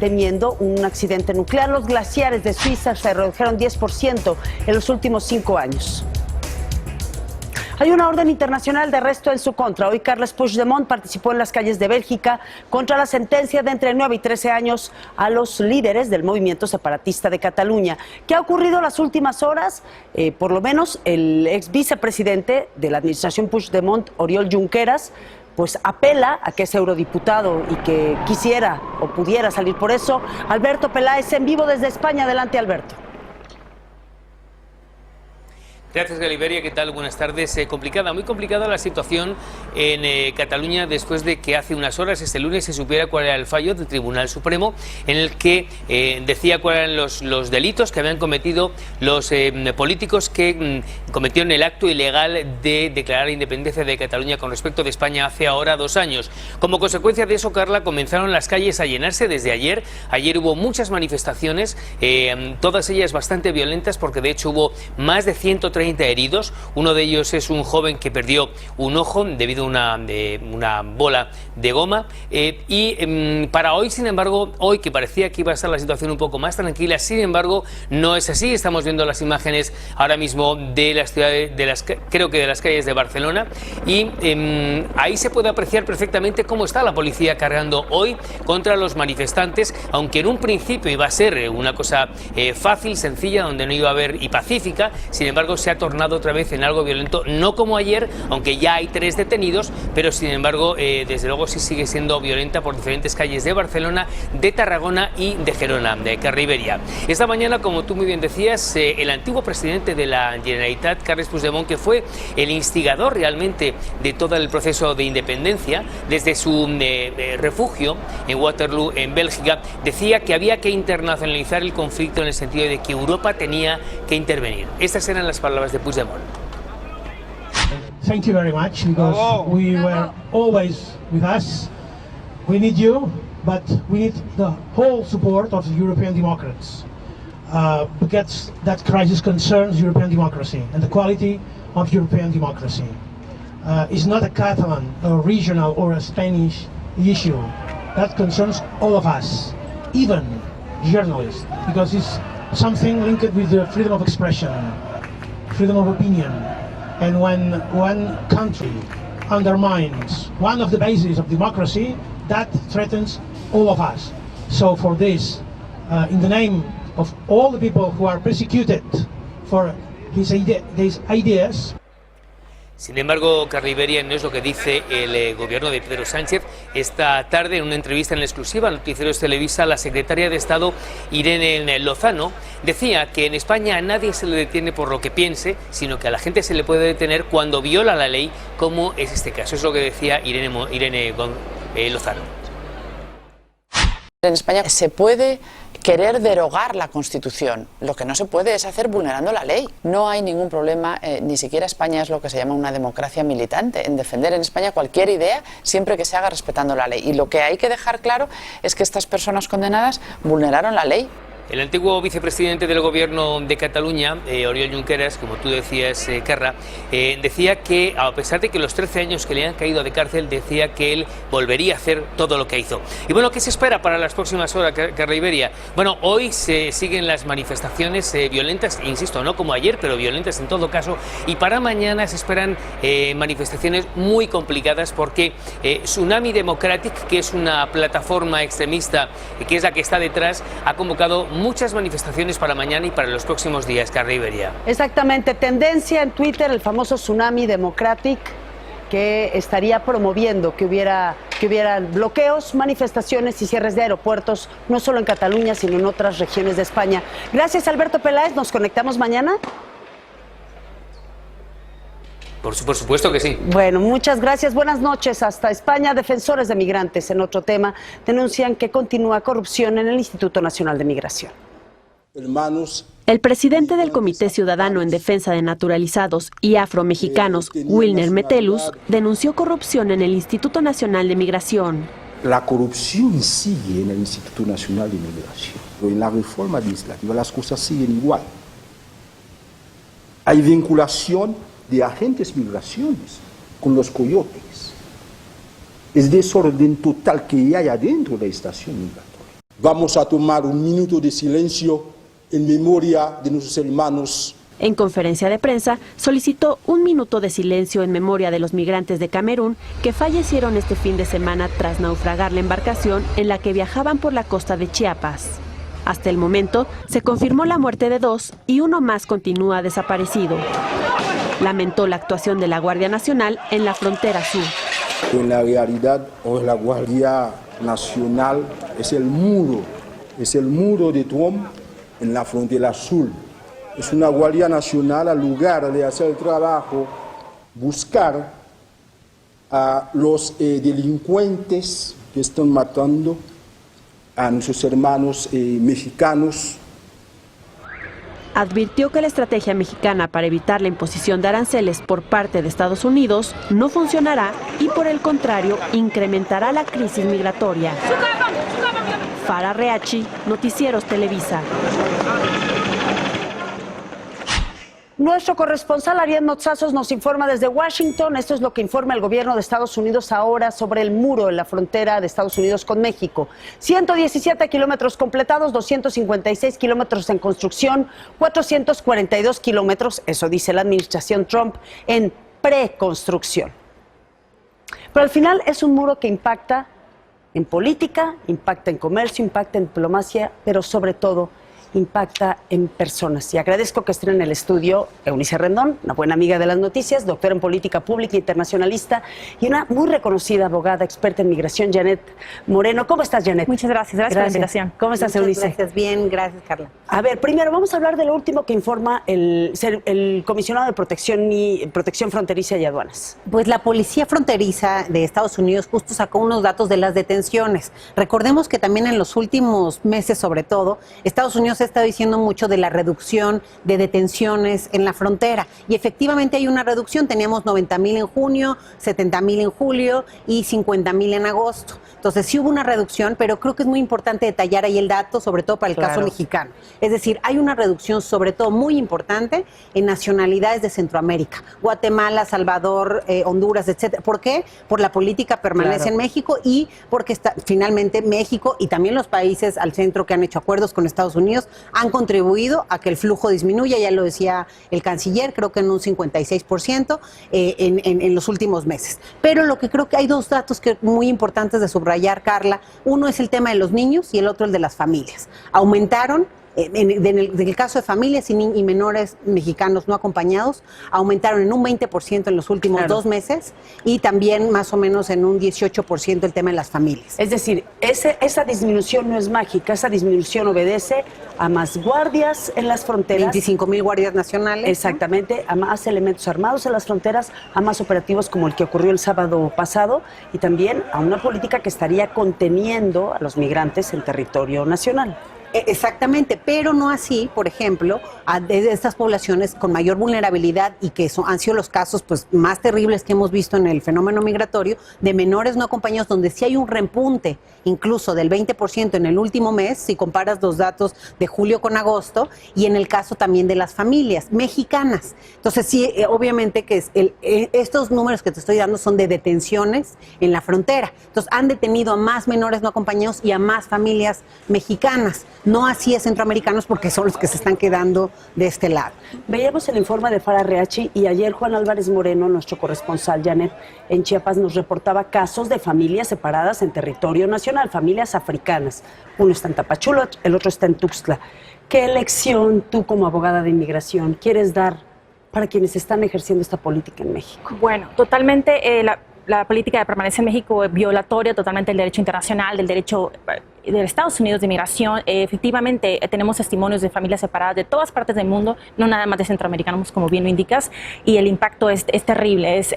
[SPEAKER 1] temiendo un accidente nuclear. Los glaciares de Suiza se redujeron 10% en los últimos 5 años. Hay una orden internacional de arresto en su contra. Hoy Carles Puigdemont participó en las calles de Bélgica contra la sentencia de entre 9 y 13 años a los líderes del movimiento separatista de Cataluña. ¿Qué ha ocurrido en las últimas horas? Por lo menos el ex vicepresidente de la administración Puigdemont, Oriol Junqueras, pues apela a que es eurodiputado y que quisiera o pudiera salir por eso. Alberto Peláez en vivo desde España. Adelante, Alberto.
[SPEAKER 5] Gracias, Galiberia. ¿Qué tal? Buenas tardes. Muy complicada la situación en Cataluña después de que hace unas horas, este lunes, se supiera cuál era el fallo del Tribunal Supremo en el que decía cuáles eran los delitos que habían cometido los políticos que cometieron el acto ilegal de declarar la independencia de Cataluña con respecto de España hace ahora 2 años. Como consecuencia de eso, Carla, comenzaron las calles a llenarse desde ayer. Ayer hubo muchas manifestaciones, todas ellas bastante violentas, porque de hecho hubo más de 130 heridos. Uno de ellos es un joven que perdió un ojo debido a una bola de goma. Para hoy, sin embargo, hoy que parecía que iba a estar la situación un poco más tranquila, sin embargo, no es así. Estamos viendo las imágenes ahora mismo de las ciudades, creo que de las calles de Barcelona, y ahí se puede apreciar perfectamente cómo está la policía cargando hoy contra los manifestantes, aunque en un principio iba a ser una cosa fácil, sencilla, donde no iba a haber y pacífica. Sin embargo, se ha tornado otra vez en algo violento, no como ayer, aunque ya hay 3 detenidos, pero sin embargo, desde luego sí sigue siendo violenta por diferentes calles de Barcelona, de Tarragona y de Gerona, de Carriberia. Esta mañana, como tú muy bien decías, el antiguo presidente de la Generalitat, Carles Puigdemont, que fue el instigador realmente de todo el proceso de independencia, desde su refugio en Waterloo, en Bélgica, decía que había que internacionalizar el conflicto en el sentido de que Europa tenía que intervenir. Estas eran las palabras de Puigdemont.
[SPEAKER 6] Thank you very much, because we were always with us. We need you, but we need the whole support of the European democrats, because that crisis concerns European democracy and the quality of European democracy. It's not a Catalan, a regional or a Spanish issue. That concerns all of us, even journalists, because it's something linked with the freedom of expression, freedom of opinion. And when one country undermines one of the bases of democracy, that threatens all of us. So for this, in the name of all the people who are persecuted for these ideas.
[SPEAKER 5] Sin embargo, Carriberia, no es lo que dice el gobierno de Pedro Sánchez. Esta tarde, en una entrevista en la exclusiva a Noticieros Televisa, la secretaria de Estado, Irene Lozano, decía que en España a nadie se le detiene por lo que piense, sino que a la gente se le puede detener cuando viola la ley, como es este caso. Es lo que decía Irene Lozano.
[SPEAKER 12] En España se puede querer derogar la Constitución. Lo que no se puede es hacer vulnerando la ley. No hay ningún problema, ni siquiera España es lo que se llama una democracia militante, en defender en España cualquier idea siempre que se haga respetando la ley. Y lo que hay que dejar claro es que estas personas condenadas vulneraron la ley.
[SPEAKER 5] El antiguo vicepresidente del gobierno de Cataluña, Oriol Junqueras, como tú decías, Carla, decía que a pesar de que los 13 años que le han caído de cárcel, decía que él volvería a hacer todo lo que hizo. Y bueno, ¿qué se espera para las próximas horas, Carla Iberia? Bueno, hoy se siguen las manifestaciones violentas, insisto, no como ayer, pero violentas en todo caso, y para mañana se esperan manifestaciones muy complicadas porque Tsunami Democratic, que es una plataforma extremista que es la que está detrás, ha convocado muchas manifestaciones para mañana y para los próximos días, Carla Iberia.
[SPEAKER 1] Exactamente, tendencia en Twitter, el famoso Tsunami Democratic, que estaría promoviendo que hubiera bloqueos, manifestaciones y cierres de aeropuertos, no solo en Cataluña, sino en otras regiones de España. Gracias, Alberto Peláez, ¿nos conectamos mañana?
[SPEAKER 5] Por supuesto que sí.
[SPEAKER 1] Bueno, muchas gracias. Buenas noches. Hasta España, defensores de migrantes, en otro tema, denuncian que continúa corrupción en el Instituto Nacional de Migración.
[SPEAKER 3] El presidente del Comité Ciudadano en Defensa de Naturalizados y Afromexicanos, Wilner Metellus, denunció corrupción en el Instituto Nacional de Migración.
[SPEAKER 7] La corrupción sigue en el Instituto Nacional de Migración. En la reforma legislativa las cosas siguen igual. Hay vinculación de agentes migraciones con los coyotes. Es desorden total que hay adentro de la estación migratoria. Vamos a tomar un minuto de silencio en memoria de nuestros hermanos.
[SPEAKER 3] En conferencia de prensa, solicitó un minuto de silencio en memoria de los migrantes de Camerún que fallecieron este fin de semana tras naufragar la embarcación en la que viajaban por la costa de Chiapas. Hasta el momento, se confirmó la muerte de 2 y uno más continúa desaparecido. Lamentó la actuación de la Guardia Nacional en la frontera sur.
[SPEAKER 7] En la realidad, hoy la Guardia Nacional es el muro de Trump en la frontera sur. Es una Guardia Nacional, al lugar de hacer el trabajo, buscar a los delincuentes que están matando a nuestros hermanos mexicanos.
[SPEAKER 3] Advirtió que la estrategia mexicana para evitar la imposición de aranceles por parte de Estados Unidos no funcionará y, por el contrario, incrementará la crisis migratoria. Farah Reachi, Noticieros Televisa.
[SPEAKER 1] Nuestro corresponsal Ariel Motzazos nos informa desde Washington. Esto es lo que informa el gobierno de Estados Unidos ahora sobre el muro en la frontera de Estados Unidos con México. 117 kilómetros completados, 256 kilómetros en construcción, 442 kilómetros, eso dice la administración Trump, en preconstrucción. Pero al final es un muro que impacta en política, impacta en comercio, impacta en diplomacia, pero sobre todo impacta en personas. Y agradezco que estén en el estudio Eunice Rendón, una buena amiga de las noticias, doctora en política pública internacionalista y una muy reconocida abogada experta en migración, Janet Moreno. ¿Cómo estás, Janet?
[SPEAKER 11] Muchas gracias. Gracias por la invitación.
[SPEAKER 1] ¿Cómo estás, Eunice?
[SPEAKER 11] Gracias, bien, gracias, Carla.
[SPEAKER 1] A ver, primero vamos a hablar de lo último que informa el comisionado de Protección Fronteriza y Aduanas.
[SPEAKER 11] Pues la Policía Fronteriza de Estados Unidos justo sacó unos datos de las detenciones. Recordemos que también en los últimos meses, sobre todo, Estados Unidos ha estado diciendo mucho de la reducción de detenciones en la frontera. Y efectivamente hay una reducción. Teníamos 90,000 en junio, 70,000 en julio y 50,000 en agosto. Entonces sí hubo una reducción, pero creo que es muy importante detallar ahí el dato, sobre todo para el caso mexicano. Es decir, hay una reducción sobre todo muy importante en nacionalidades de Centroamérica. Guatemala, Salvador, Honduras, etcétera. ¿Por qué? Por la política permanece en México y porque finalmente México y también los países al centro que han hecho acuerdos con Estados Unidos han contribuido a que el flujo disminuya, ya lo decía el canciller, creo que en un 56% en los últimos meses. Pero lo que creo que hay dos datos muy importantes de subrayar, Carla. Uno es el tema de los niños y el otro el de las familias. Aumentaron. En el caso de familias y menores mexicanos no acompañados, aumentaron en un 20% en los últimos 2 meses y también más o menos en un 18% el tema de las familias.
[SPEAKER 1] Es decir, esa disminución no es mágica, esa disminución obedece a más guardias en las fronteras.
[SPEAKER 11] 25,000 guardias nacionales.
[SPEAKER 1] Exactamente, a más elementos armados en las fronteras, a más operativos como el que ocurrió el sábado pasado y también a una política que estaría conteniendo a los migrantes en territorio nacional.
[SPEAKER 11] Exactamente, pero no así, por ejemplo, de estas poblaciones con mayor vulnerabilidad y que han sido los casos pues más terribles que hemos visto en el fenómeno migratorio, de menores no acompañados, donde sí hay un repunte incluso del 20% en el último mes, si comparas los datos de julio con agosto, y en el caso también de las familias mexicanas. Entonces sí, obviamente que estos números que te estoy dando son de detenciones en la frontera. Entonces han detenido a más menores no acompañados y a más familias mexicanas. No así a centroamericanos porque son los que se están quedando de este lado.
[SPEAKER 1] Veíamos el informe de Farah Reachi y ayer Juan Álvarez Moreno, nuestro corresponsal Janet, en Chiapas, nos reportaba casos de familias separadas en territorio nacional, familias africanas. Uno está en Tapachula, el otro está en Tuxtla. ¿Qué lección tú como abogada de inmigración quieres dar para quienes están ejerciendo esta política en México?
[SPEAKER 9] Bueno, totalmente la política de permanencia en México es violatoria totalmente del derecho internacional, del derecho de Estados Unidos de migración. Efectivamente, tenemos testimonios de familias separadas de todas partes del mundo, no nada más de centroamericanos, como bien lo indicas, y el impacto es terrible. Es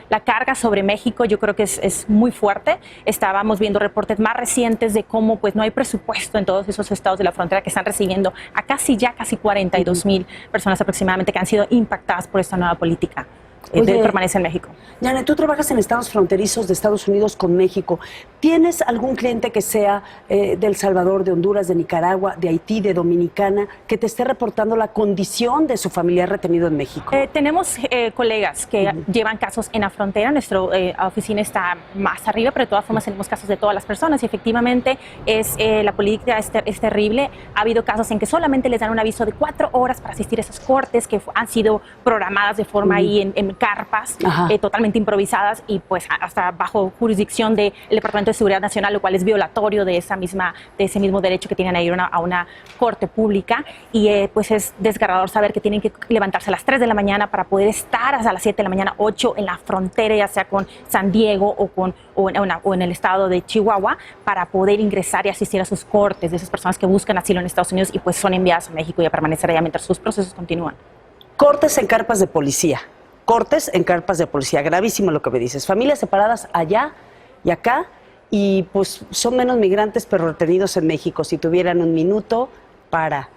[SPEAKER 9] la carga sobre México, yo creo que es muy fuerte. Estábamos viendo reportes más recientes de cómo pues no hay presupuesto en todos esos estados de la frontera que están recibiendo a casi 42,000 personas aproximadamente que han sido impactadas por esta nueva política de permanencia en México.
[SPEAKER 1] Janet, tú trabajas en estados fronterizos de Estados Unidos con México. ¿Tienes algún cliente que sea de El Salvador, de Honduras, de Nicaragua, de Haití, de Dominicana, que te esté reportando la condición de su familiar retenido en México?
[SPEAKER 9] Tenemos colegas que llevan casos en la frontera. Nuestra oficina está más arriba, pero de todas formas tenemos casos de todas las personas. Y efectivamente, la política es terrible. Ha habido casos en que solamente les dan un aviso de 4 horas para asistir a esas cortes que han sido programadas de forma ahí en carpas totalmente improvisadas y pues hasta bajo jurisdicción del Departamento de Seguridad Nacional, lo cual es violatorio de ese mismo derecho que tienen a ir a una corte pública. Y pues es desgarrador saber que tienen que levantarse a las 3 de la mañana para poder estar hasta las 7 de la mañana, 8 en la frontera, ya sea con San Diego o en el estado de Chihuahua, para poder ingresar y asistir a sus cortes de esas personas que buscan asilo en Estados Unidos y pues son enviadas a México y a permanecer allá mientras sus procesos continúan.
[SPEAKER 1] Cortes en carpas de policía. Cortes en carpas de policía, gravísimo lo que me dices. Familias separadas allá y acá, y pues son menos migrantes pero retenidos en México. Si tuvieran un minuto para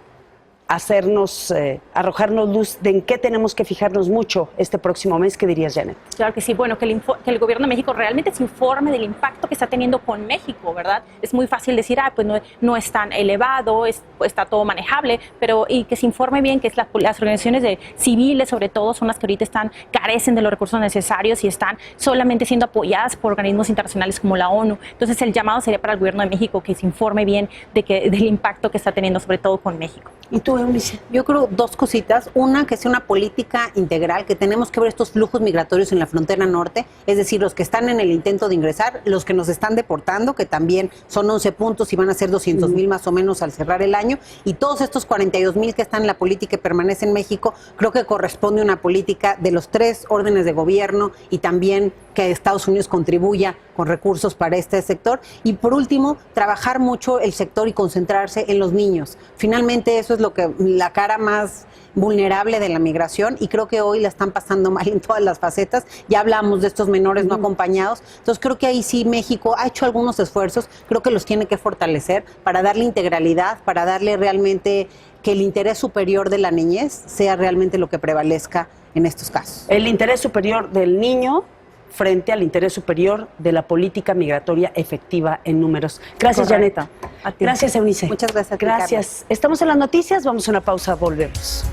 [SPEAKER 1] arrojarnos luz de en qué tenemos que fijarnos mucho este próximo mes, ¿qué dirías, Janet?
[SPEAKER 9] Claro que sí, bueno, que el gobierno de México realmente se informe del impacto que está teniendo con México, ¿verdad? Es muy fácil decir, pues no es tan elevado, está todo manejable, y que se informe bien que las organizaciones civiles, sobre todo, son las que ahorita carecen de los recursos necesarios y están solamente siendo apoyadas por organismos internacionales como la ONU. Entonces, el llamado sería para el gobierno de México que se informe bien del impacto que está teniendo, sobre todo con México.
[SPEAKER 1] ¿Y tú, Eunice?
[SPEAKER 11] Yo creo 2 cositas. Una, que sea una política integral, que tenemos que ver estos flujos migratorios en la frontera norte, es decir, los que están en el intento de ingresar, los que nos están deportando, que también son 11 puntos y van a ser 200,000 más o menos al cerrar el año, y todos estos 42,000 que están en la política que permanece en México. Creo que corresponde a una política de los 3 órdenes de gobierno y también que Estados Unidos contribuya con recursos para este sector. Y por último, trabajar mucho el sector y concentrarse en los niños. Finalmente eso es la cara más vulnerable de la migración, y creo que hoy la están pasando mal en todas las facetas. Ya hablamos de estos menores no acompañados, entonces creo que ahí sí México ha hecho algunos esfuerzos, creo que los tiene que fortalecer para darle integralidad, para darle realmente que el interés superior de la niñez sea realmente lo que prevalezca en estos casos.
[SPEAKER 1] El interés superior del niño frente al interés superior de la política migratoria efectiva en números. Gracias,
[SPEAKER 9] Correcto.
[SPEAKER 1] Janet. Gracias, Eunice.
[SPEAKER 11] Muchas gracias.
[SPEAKER 1] Gracias. Estamos en las noticias, vamos a una pausa, volvemos.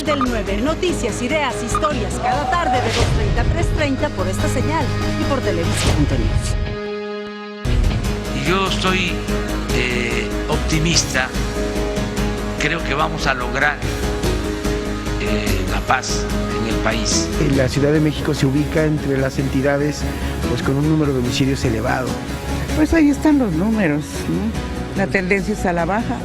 [SPEAKER 1] Del 9, noticias, ideas, historias, cada tarde de 2:30 a 3:30 por esta señal y por Televisa.news.
[SPEAKER 4] Yo estoy optimista, creo que vamos a lograr la paz en el país.
[SPEAKER 13] La Ciudad de México se ubica entre las entidades pues con un número de homicidios elevado.
[SPEAKER 14] Pues ahí están los números, ¿no? La tendencia es a la baja,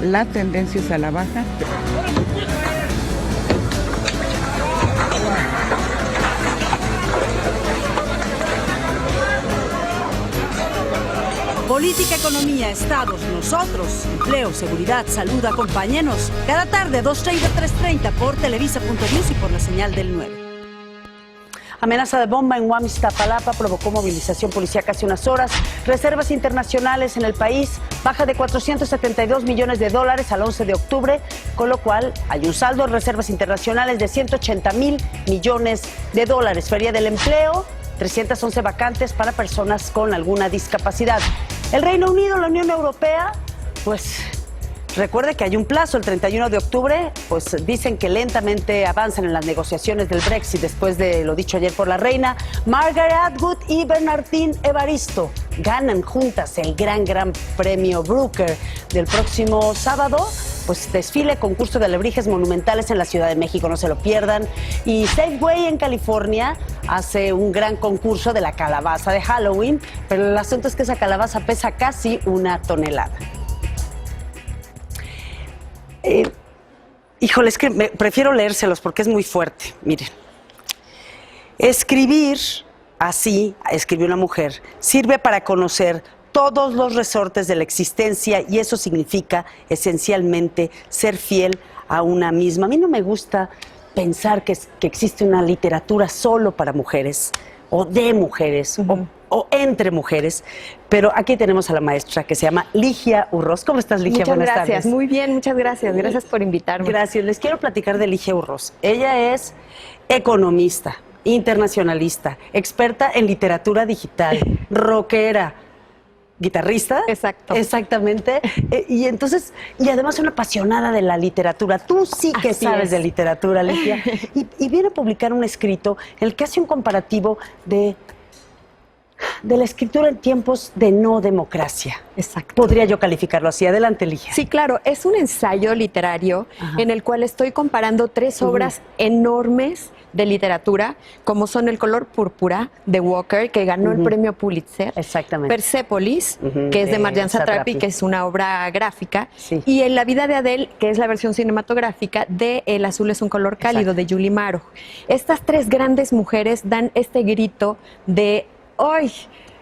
[SPEAKER 16] Política, economía, estados, nosotros, empleo, seguridad, salud, acompáñenos. Cada tarde, 2:30, 3:30 por Televisa.news y por la señal del 9.
[SPEAKER 1] Amenaza de bomba en Guam, Iztapalapa, provocó movilización policíaca hace unas horas. Reservas internacionales en el país baja de $472 millones al 11 de octubre, con lo cual hay un saldo en reservas internacionales de $180,000 millones. Feria del empleo, 311 vacantes para personas con alguna discapacidad. El Reino Unido, la Unión Europea, pues recuerde que hay un plazo, el 31 de octubre, pues dicen que lentamente avanzan en las negociaciones del Brexit después de lo dicho ayer por la reina. Margaret Atwood y Bernardine Evaristo ganan juntas el gran premio Brooker del próximo sábado. Pues desfile, concurso de alebrijes monumentales en la Ciudad de México, no se lo pierdan. Y Safeway en California hace un gran concurso de la calabaza de Halloween, pero el asunto es que esa calabaza pesa casi 1 tonelada. Híjole, es que prefiero leérselos porque es muy fuerte. Miren, escribir así, escribió una mujer, sirve para conocer todos los resortes de la existencia y eso significa esencialmente ser fiel a una misma. A mí no me gusta pensar que existe una literatura solo para mujeres o de mujeres o entre mujeres, pero aquí tenemos a la maestra que se llama Ligia Urroz. ¿Cómo estás, Ligia?
[SPEAKER 17] Muchas
[SPEAKER 1] Buenas
[SPEAKER 17] gracias,
[SPEAKER 1] tardes.
[SPEAKER 17] muy bien, muchas gracias. Gracias por invitarme.
[SPEAKER 1] Gracias. Les quiero platicar de Ligia Urroz. Ella es economista, internacionalista, experta en literatura digital, rockera, guitarrista.
[SPEAKER 17] Exacto.
[SPEAKER 1] Exactamente. Y entonces, y además una apasionada de la literatura. Tú sí que
[SPEAKER 17] Así
[SPEAKER 1] sabes
[SPEAKER 17] es.
[SPEAKER 1] de literatura, Ligia. Y viene a publicar un escrito en el que hace un comparativo de la escritura en tiempos de no democracia.
[SPEAKER 17] Exacto.
[SPEAKER 1] Podría yo calificarlo así. Adelante, Ligia.
[SPEAKER 17] Sí, claro, es un ensayo literario en el cual estoy comparando 3 obras enormes de literatura, como son El color púrpura de Walker, que ganó el premio Pulitzer.
[SPEAKER 1] Exactamente.
[SPEAKER 17] Persépolis, que es de Marjane Satrapi, que es una obra gráfica.
[SPEAKER 1] Sí.
[SPEAKER 17] Y En la vida de Adele, que es la versión cinematográfica de El azul es un color cálido, de Julie Maro. Estas 3 grandes mujeres dan este grito de hoy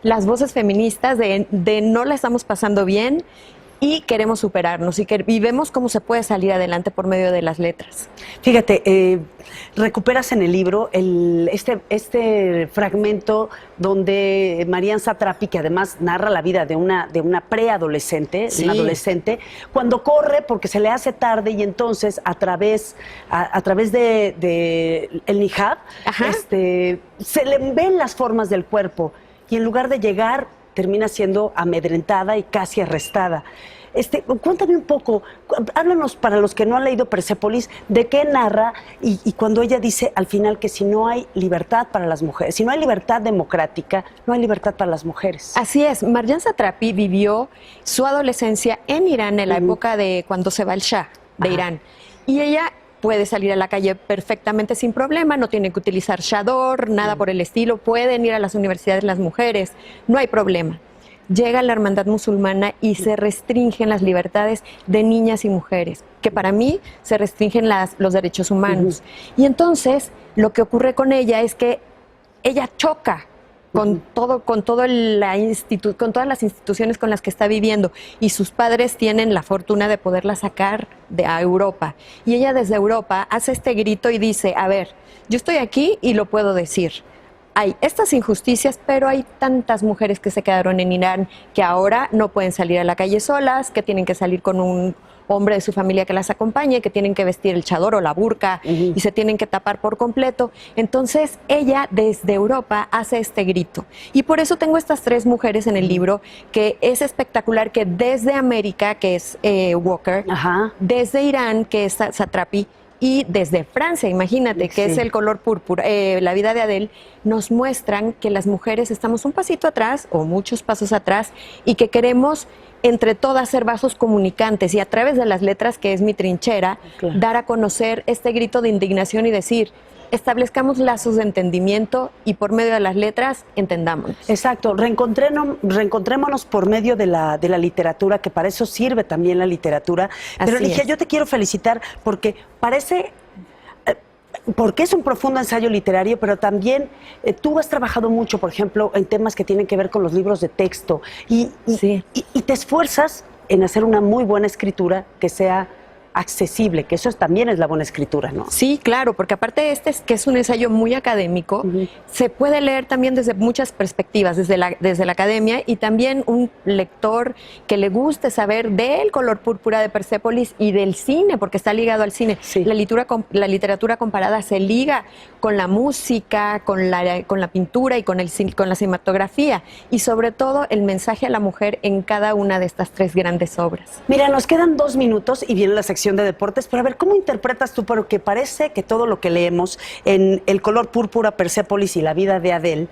[SPEAKER 17] las voces feministas de no la estamos pasando bien y queremos superarnos y vemos cómo se puede salir adelante por medio de las letras.
[SPEAKER 1] Fíjate, recuperas en el libro este fragmento donde Marjane Satrapi, que además narra la vida de una preadolescente,
[SPEAKER 17] Sí.
[SPEAKER 1] una adolescente, cuando corre porque se le hace tarde y entonces a través de el hijab, se le ven las formas del cuerpo y en lugar de llegar termina siendo amedrentada y casi arrestada. Cuéntame un poco, háblanos para los que no han leído Persépolis, de qué narra y cuando ella dice al final que si no hay libertad para las mujeres, si no hay libertad democrática, no hay libertad para las mujeres.
[SPEAKER 17] Así es, Marjane Satrapi vivió su adolescencia en Irán en la época de cuando se va el Shah de Irán y ella puede salir a la calle perfectamente sin problema, no tiene que utilizar chador, nada por el estilo, pueden ir a las universidades las mujeres, no hay problema. Llega la hermandad musulmana y se restringen las libertades de niñas y mujeres, que para mí se restringen los derechos humanos. Y entonces lo que ocurre con ella es que ella choca con todas las instituciones con las que está viviendo y sus padres tienen la fortuna de poderla sacar a Europa. Y ella desde Europa hace este grito y dice, a ver, yo estoy aquí y lo puedo decir. Hay estas injusticias, pero hay tantas mujeres que se quedaron en Irán que ahora no pueden salir a la calle solas, que tienen que salir con un hombre de su familia que las acompañe, que tienen que vestir el chador o la burka y se tienen que tapar por completo. Entonces ella desde Europa hace este grito. Y por eso tengo estas 3 mujeres en el libro, que es espectacular que desde América, que es Walker, desde Irán, que es Satrapi, y desde Francia, imagínate, que es El color púrpura, la vida de Adele, nos muestran que las mujeres estamos un pasito atrás o muchos pasos atrás y que queremos entre todas ser vasos comunicantes y a través de las letras, que es mi trinchera, dar a conocer este grito de indignación y decir, establezcamos lazos de entendimiento y por medio de las letras entendámonos.
[SPEAKER 1] Exacto, reencontrémonos por medio de la literatura, que para eso sirve también la literatura. Pero
[SPEAKER 17] Así
[SPEAKER 1] Ligia,
[SPEAKER 17] es.
[SPEAKER 1] yo te quiero felicitar porque parece porque es un profundo ensayo literario, pero también tú has trabajado mucho, por ejemplo, en temas que tienen que ver con los libros de texto y te esfuerzas en hacer una muy buena escritura que sea accesible, que eso también es la buena escritura, ¿no?
[SPEAKER 17] Sí, claro, porque aparte que es un ensayo muy académico, se puede leer también desde muchas perspectivas, desde la academia, y también un lector que le guste saber del color púrpura de Persépolis y del cine, porque está ligado al cine. Sí. La literatura comparada se liga con la música, con la pintura y con la cinematografía, y sobre todo el mensaje a la mujer en cada una de estas 3 grandes obras.
[SPEAKER 1] Mira, nos quedan 2 minutos y viene la sección de deportes, pero a ver, ¿cómo interpretas tú? Porque parece que todo lo que leemos en El color púrpura, Persépolis y la vida de Adele,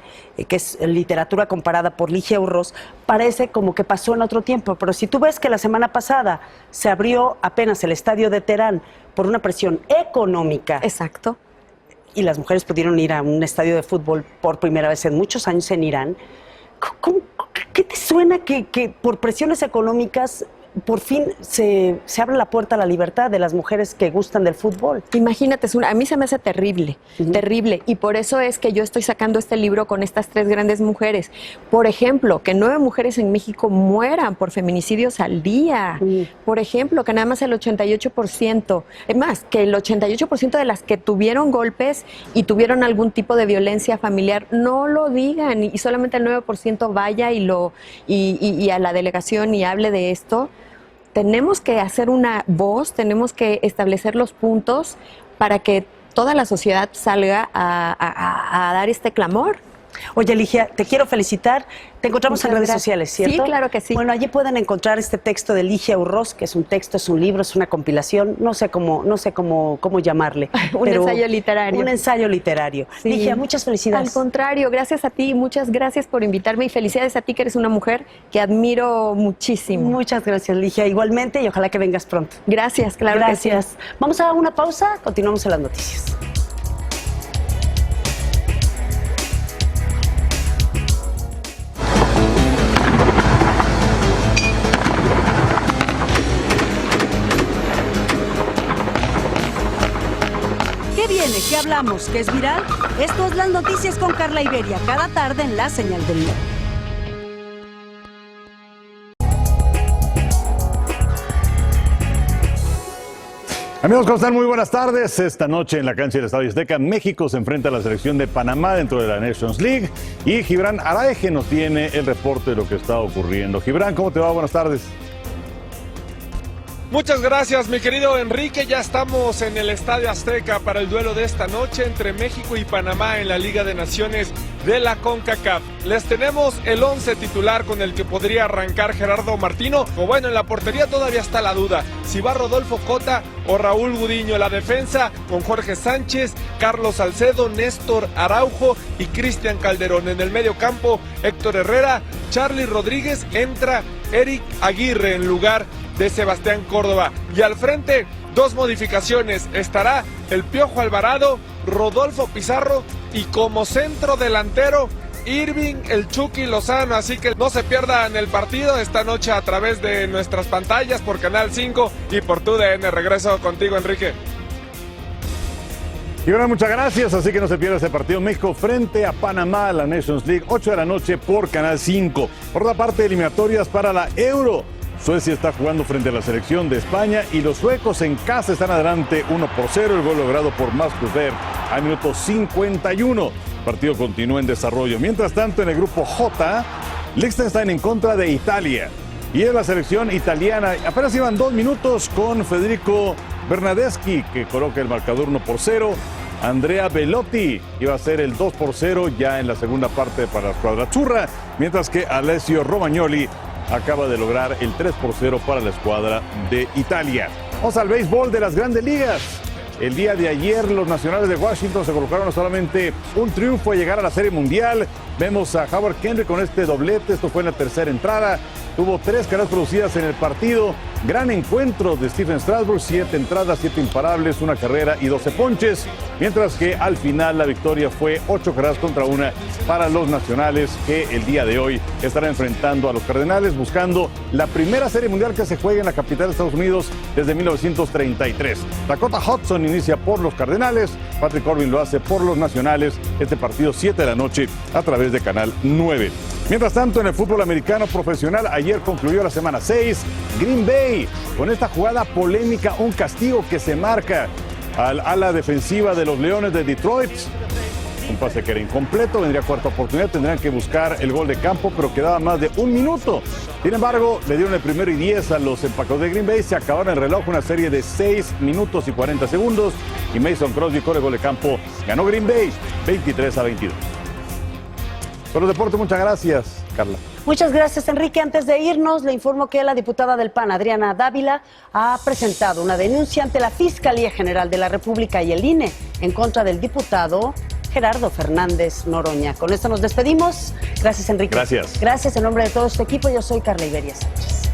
[SPEAKER 1] que es literatura comparada por Ligia Urroz, parece como que pasó en otro tiempo, pero si tú ves que la semana pasada se abrió apenas el estadio de Teherán por una presión económica.
[SPEAKER 17] Exacto.
[SPEAKER 1] Y las mujeres pudieron ir a un estadio de fútbol por primera vez en muchos años en Irán. ¿Qué te suena que por presiones económicas por fin se abre la puerta a la libertad de las mujeres que gustan del fútbol?
[SPEAKER 17] Imagínate, a mí se me hace terrible, terrible, y por eso es que yo estoy sacando este libro con estas 3 grandes mujeres. Por ejemplo, que 9 mujeres en México mueran por feminicidios al día. Por ejemplo, que nada más el 88%, es más, que el 88% de las que tuvieron golpes y tuvieron algún tipo de violencia familiar no lo digan, y solamente el 9% vaya y a la delegación y hable de esto. Tenemos que hacer una voz, tenemos que establecer los puntos para que toda la sociedad salga a dar este clamor.
[SPEAKER 1] Oye, Ligia, te quiero felicitar. Te encontramos en redes sociales, ¿cierto?
[SPEAKER 17] Sí, claro que sí.
[SPEAKER 1] Bueno, allí pueden encontrar este texto de Ligia Urroz, que es un texto, es un libro, es una compilación, no sé cómo llamarle.
[SPEAKER 17] Un ensayo literario.
[SPEAKER 1] Un ensayo literario. Sí. Ligia, muchas felicidades.
[SPEAKER 17] Al contrario, gracias a ti, muchas gracias por invitarme y felicidades a ti, que eres una mujer que admiro muchísimo.
[SPEAKER 1] Muchas gracias, Ligia, igualmente, y ojalá que vengas pronto.
[SPEAKER 17] Gracias, claro que sí.
[SPEAKER 1] Gracias. Vamos a una pausa, continuamos en las noticias.
[SPEAKER 16] ¿Qué viene? ¿Qué hablamos? ¿Qué es viral? Esto es Las Noticias con Carla Iberia, cada tarde en La Señal del Norte.
[SPEAKER 15] Amigos, ¿cómo están? Muy buenas tardes. Esta noche en la cancha del Estadio Azteca, México se enfrenta a la selección de Panamá dentro de la Nations League y Gibran Araeje nos tiene el reporte de lo que está ocurriendo. Gibran, ¿cómo te va? Buenas tardes.
[SPEAKER 18] Muchas gracias, mi querido Enrique. Ya estamos en el Estadio Azteca para el duelo de esta noche entre México y Panamá en la Liga de Naciones de la CONCACAF. Les tenemos el 11 titular con el que podría arrancar Gerardo Martino. O bueno, en la portería todavía está la duda si va Rodolfo Cota o Raúl Gudiño. La defensa con Jorge Sánchez, Carlos Salcedo, Néstor Araujo y Cristian Calderón. En el medio campo, Héctor Herrera, Charly Rodríguez, entra Eric Aguirre en lugar de Sebastián Córdoba. Y al frente, 2 modificaciones. Estará el Piojo Alvarado, Rodolfo Pizarro y como centro delantero, Irving el Chucky Lozano. Así que no se pierdan el partido esta noche a través de nuestras pantallas por Canal 5 y por TUDN. Regreso contigo, Enrique.
[SPEAKER 15] Y bueno, muchas gracias, así que no se pierda ese partido. México frente a Panamá, la Nations League, 8 de la noche por Canal 5. Por otra parte, eliminatorias para la Euro. Suecia está jugando frente a la selección de España y los suecos en casa están adelante 1-0. El gol logrado por Marcus Berg al minuto 51. El partido continúa en desarrollo. Mientras tanto, en el grupo J, Liechtenstein en contra de Italia. Y es la selección italiana. Apenas iban 2 minutos con Federico Bernardeschi, que coloca el marcador 1-0. Andrea Belotti iba a ser el 2-0 ya en la segunda parte para la escuadra azzurra, mientras que Alessio Romagnoli acaba de lograr el 3-0 para la escuadra de Italia. Vamos al béisbol de las Grandes Ligas. El día de ayer los Nacionales de Washington se colocaron solamente un triunfo a llegar a la Serie Mundial. Vemos a Howard Kendrick con este doblete, esto fue en la tercera entrada. Tuvo 3 carreras producidas en el partido. Gran encuentro de Stephen Strasburg, 7 entradas, 7 imparables, 1 carrera y 12 ponches. Mientras que al final la victoria fue 8 carreras contra 1 para los Nacionales, que el día de hoy estarán enfrentando a los Cardenales, buscando la primera Serie Mundial que se juega en la capital de Estados Unidos desde 1933. Dakota Hudson inicia por los Cardenales, Patrick Corbin lo hace por los Nacionales. Este partido 7 de la noche a través de Canal 9. Mientras tanto, en el fútbol americano profesional, ayer concluyó la semana 6. Green Bay, con esta jugada polémica, un castigo que se marca al ala defensiva de los Leones de Detroit. Un pase que era incompleto, vendría cuarta oportunidad, tendrían que buscar el gol de campo, pero quedaba más de un minuto. Sin embargo, le dieron el 1º y 10 a los empacados de Green Bay, se acabaron el reloj, una serie de 6 minutos y 40 segundos, y Mason Crosby con el gol de campo ganó Green Bay 23-22. Por los deportes, muchas gracias, Carla.
[SPEAKER 1] Muchas gracias, Enrique. Antes de irnos, le informo que la diputada del PAN, Adriana Dávila, ha presentado una denuncia ante la Fiscalía General de la República y el INE en contra del diputado Gerardo Fernández Noroña. Con esto nos despedimos. Gracias, Enrique.
[SPEAKER 15] Gracias.
[SPEAKER 1] Gracias en nombre de todo este equipo. Yo soy Carla Iberia Sánchez.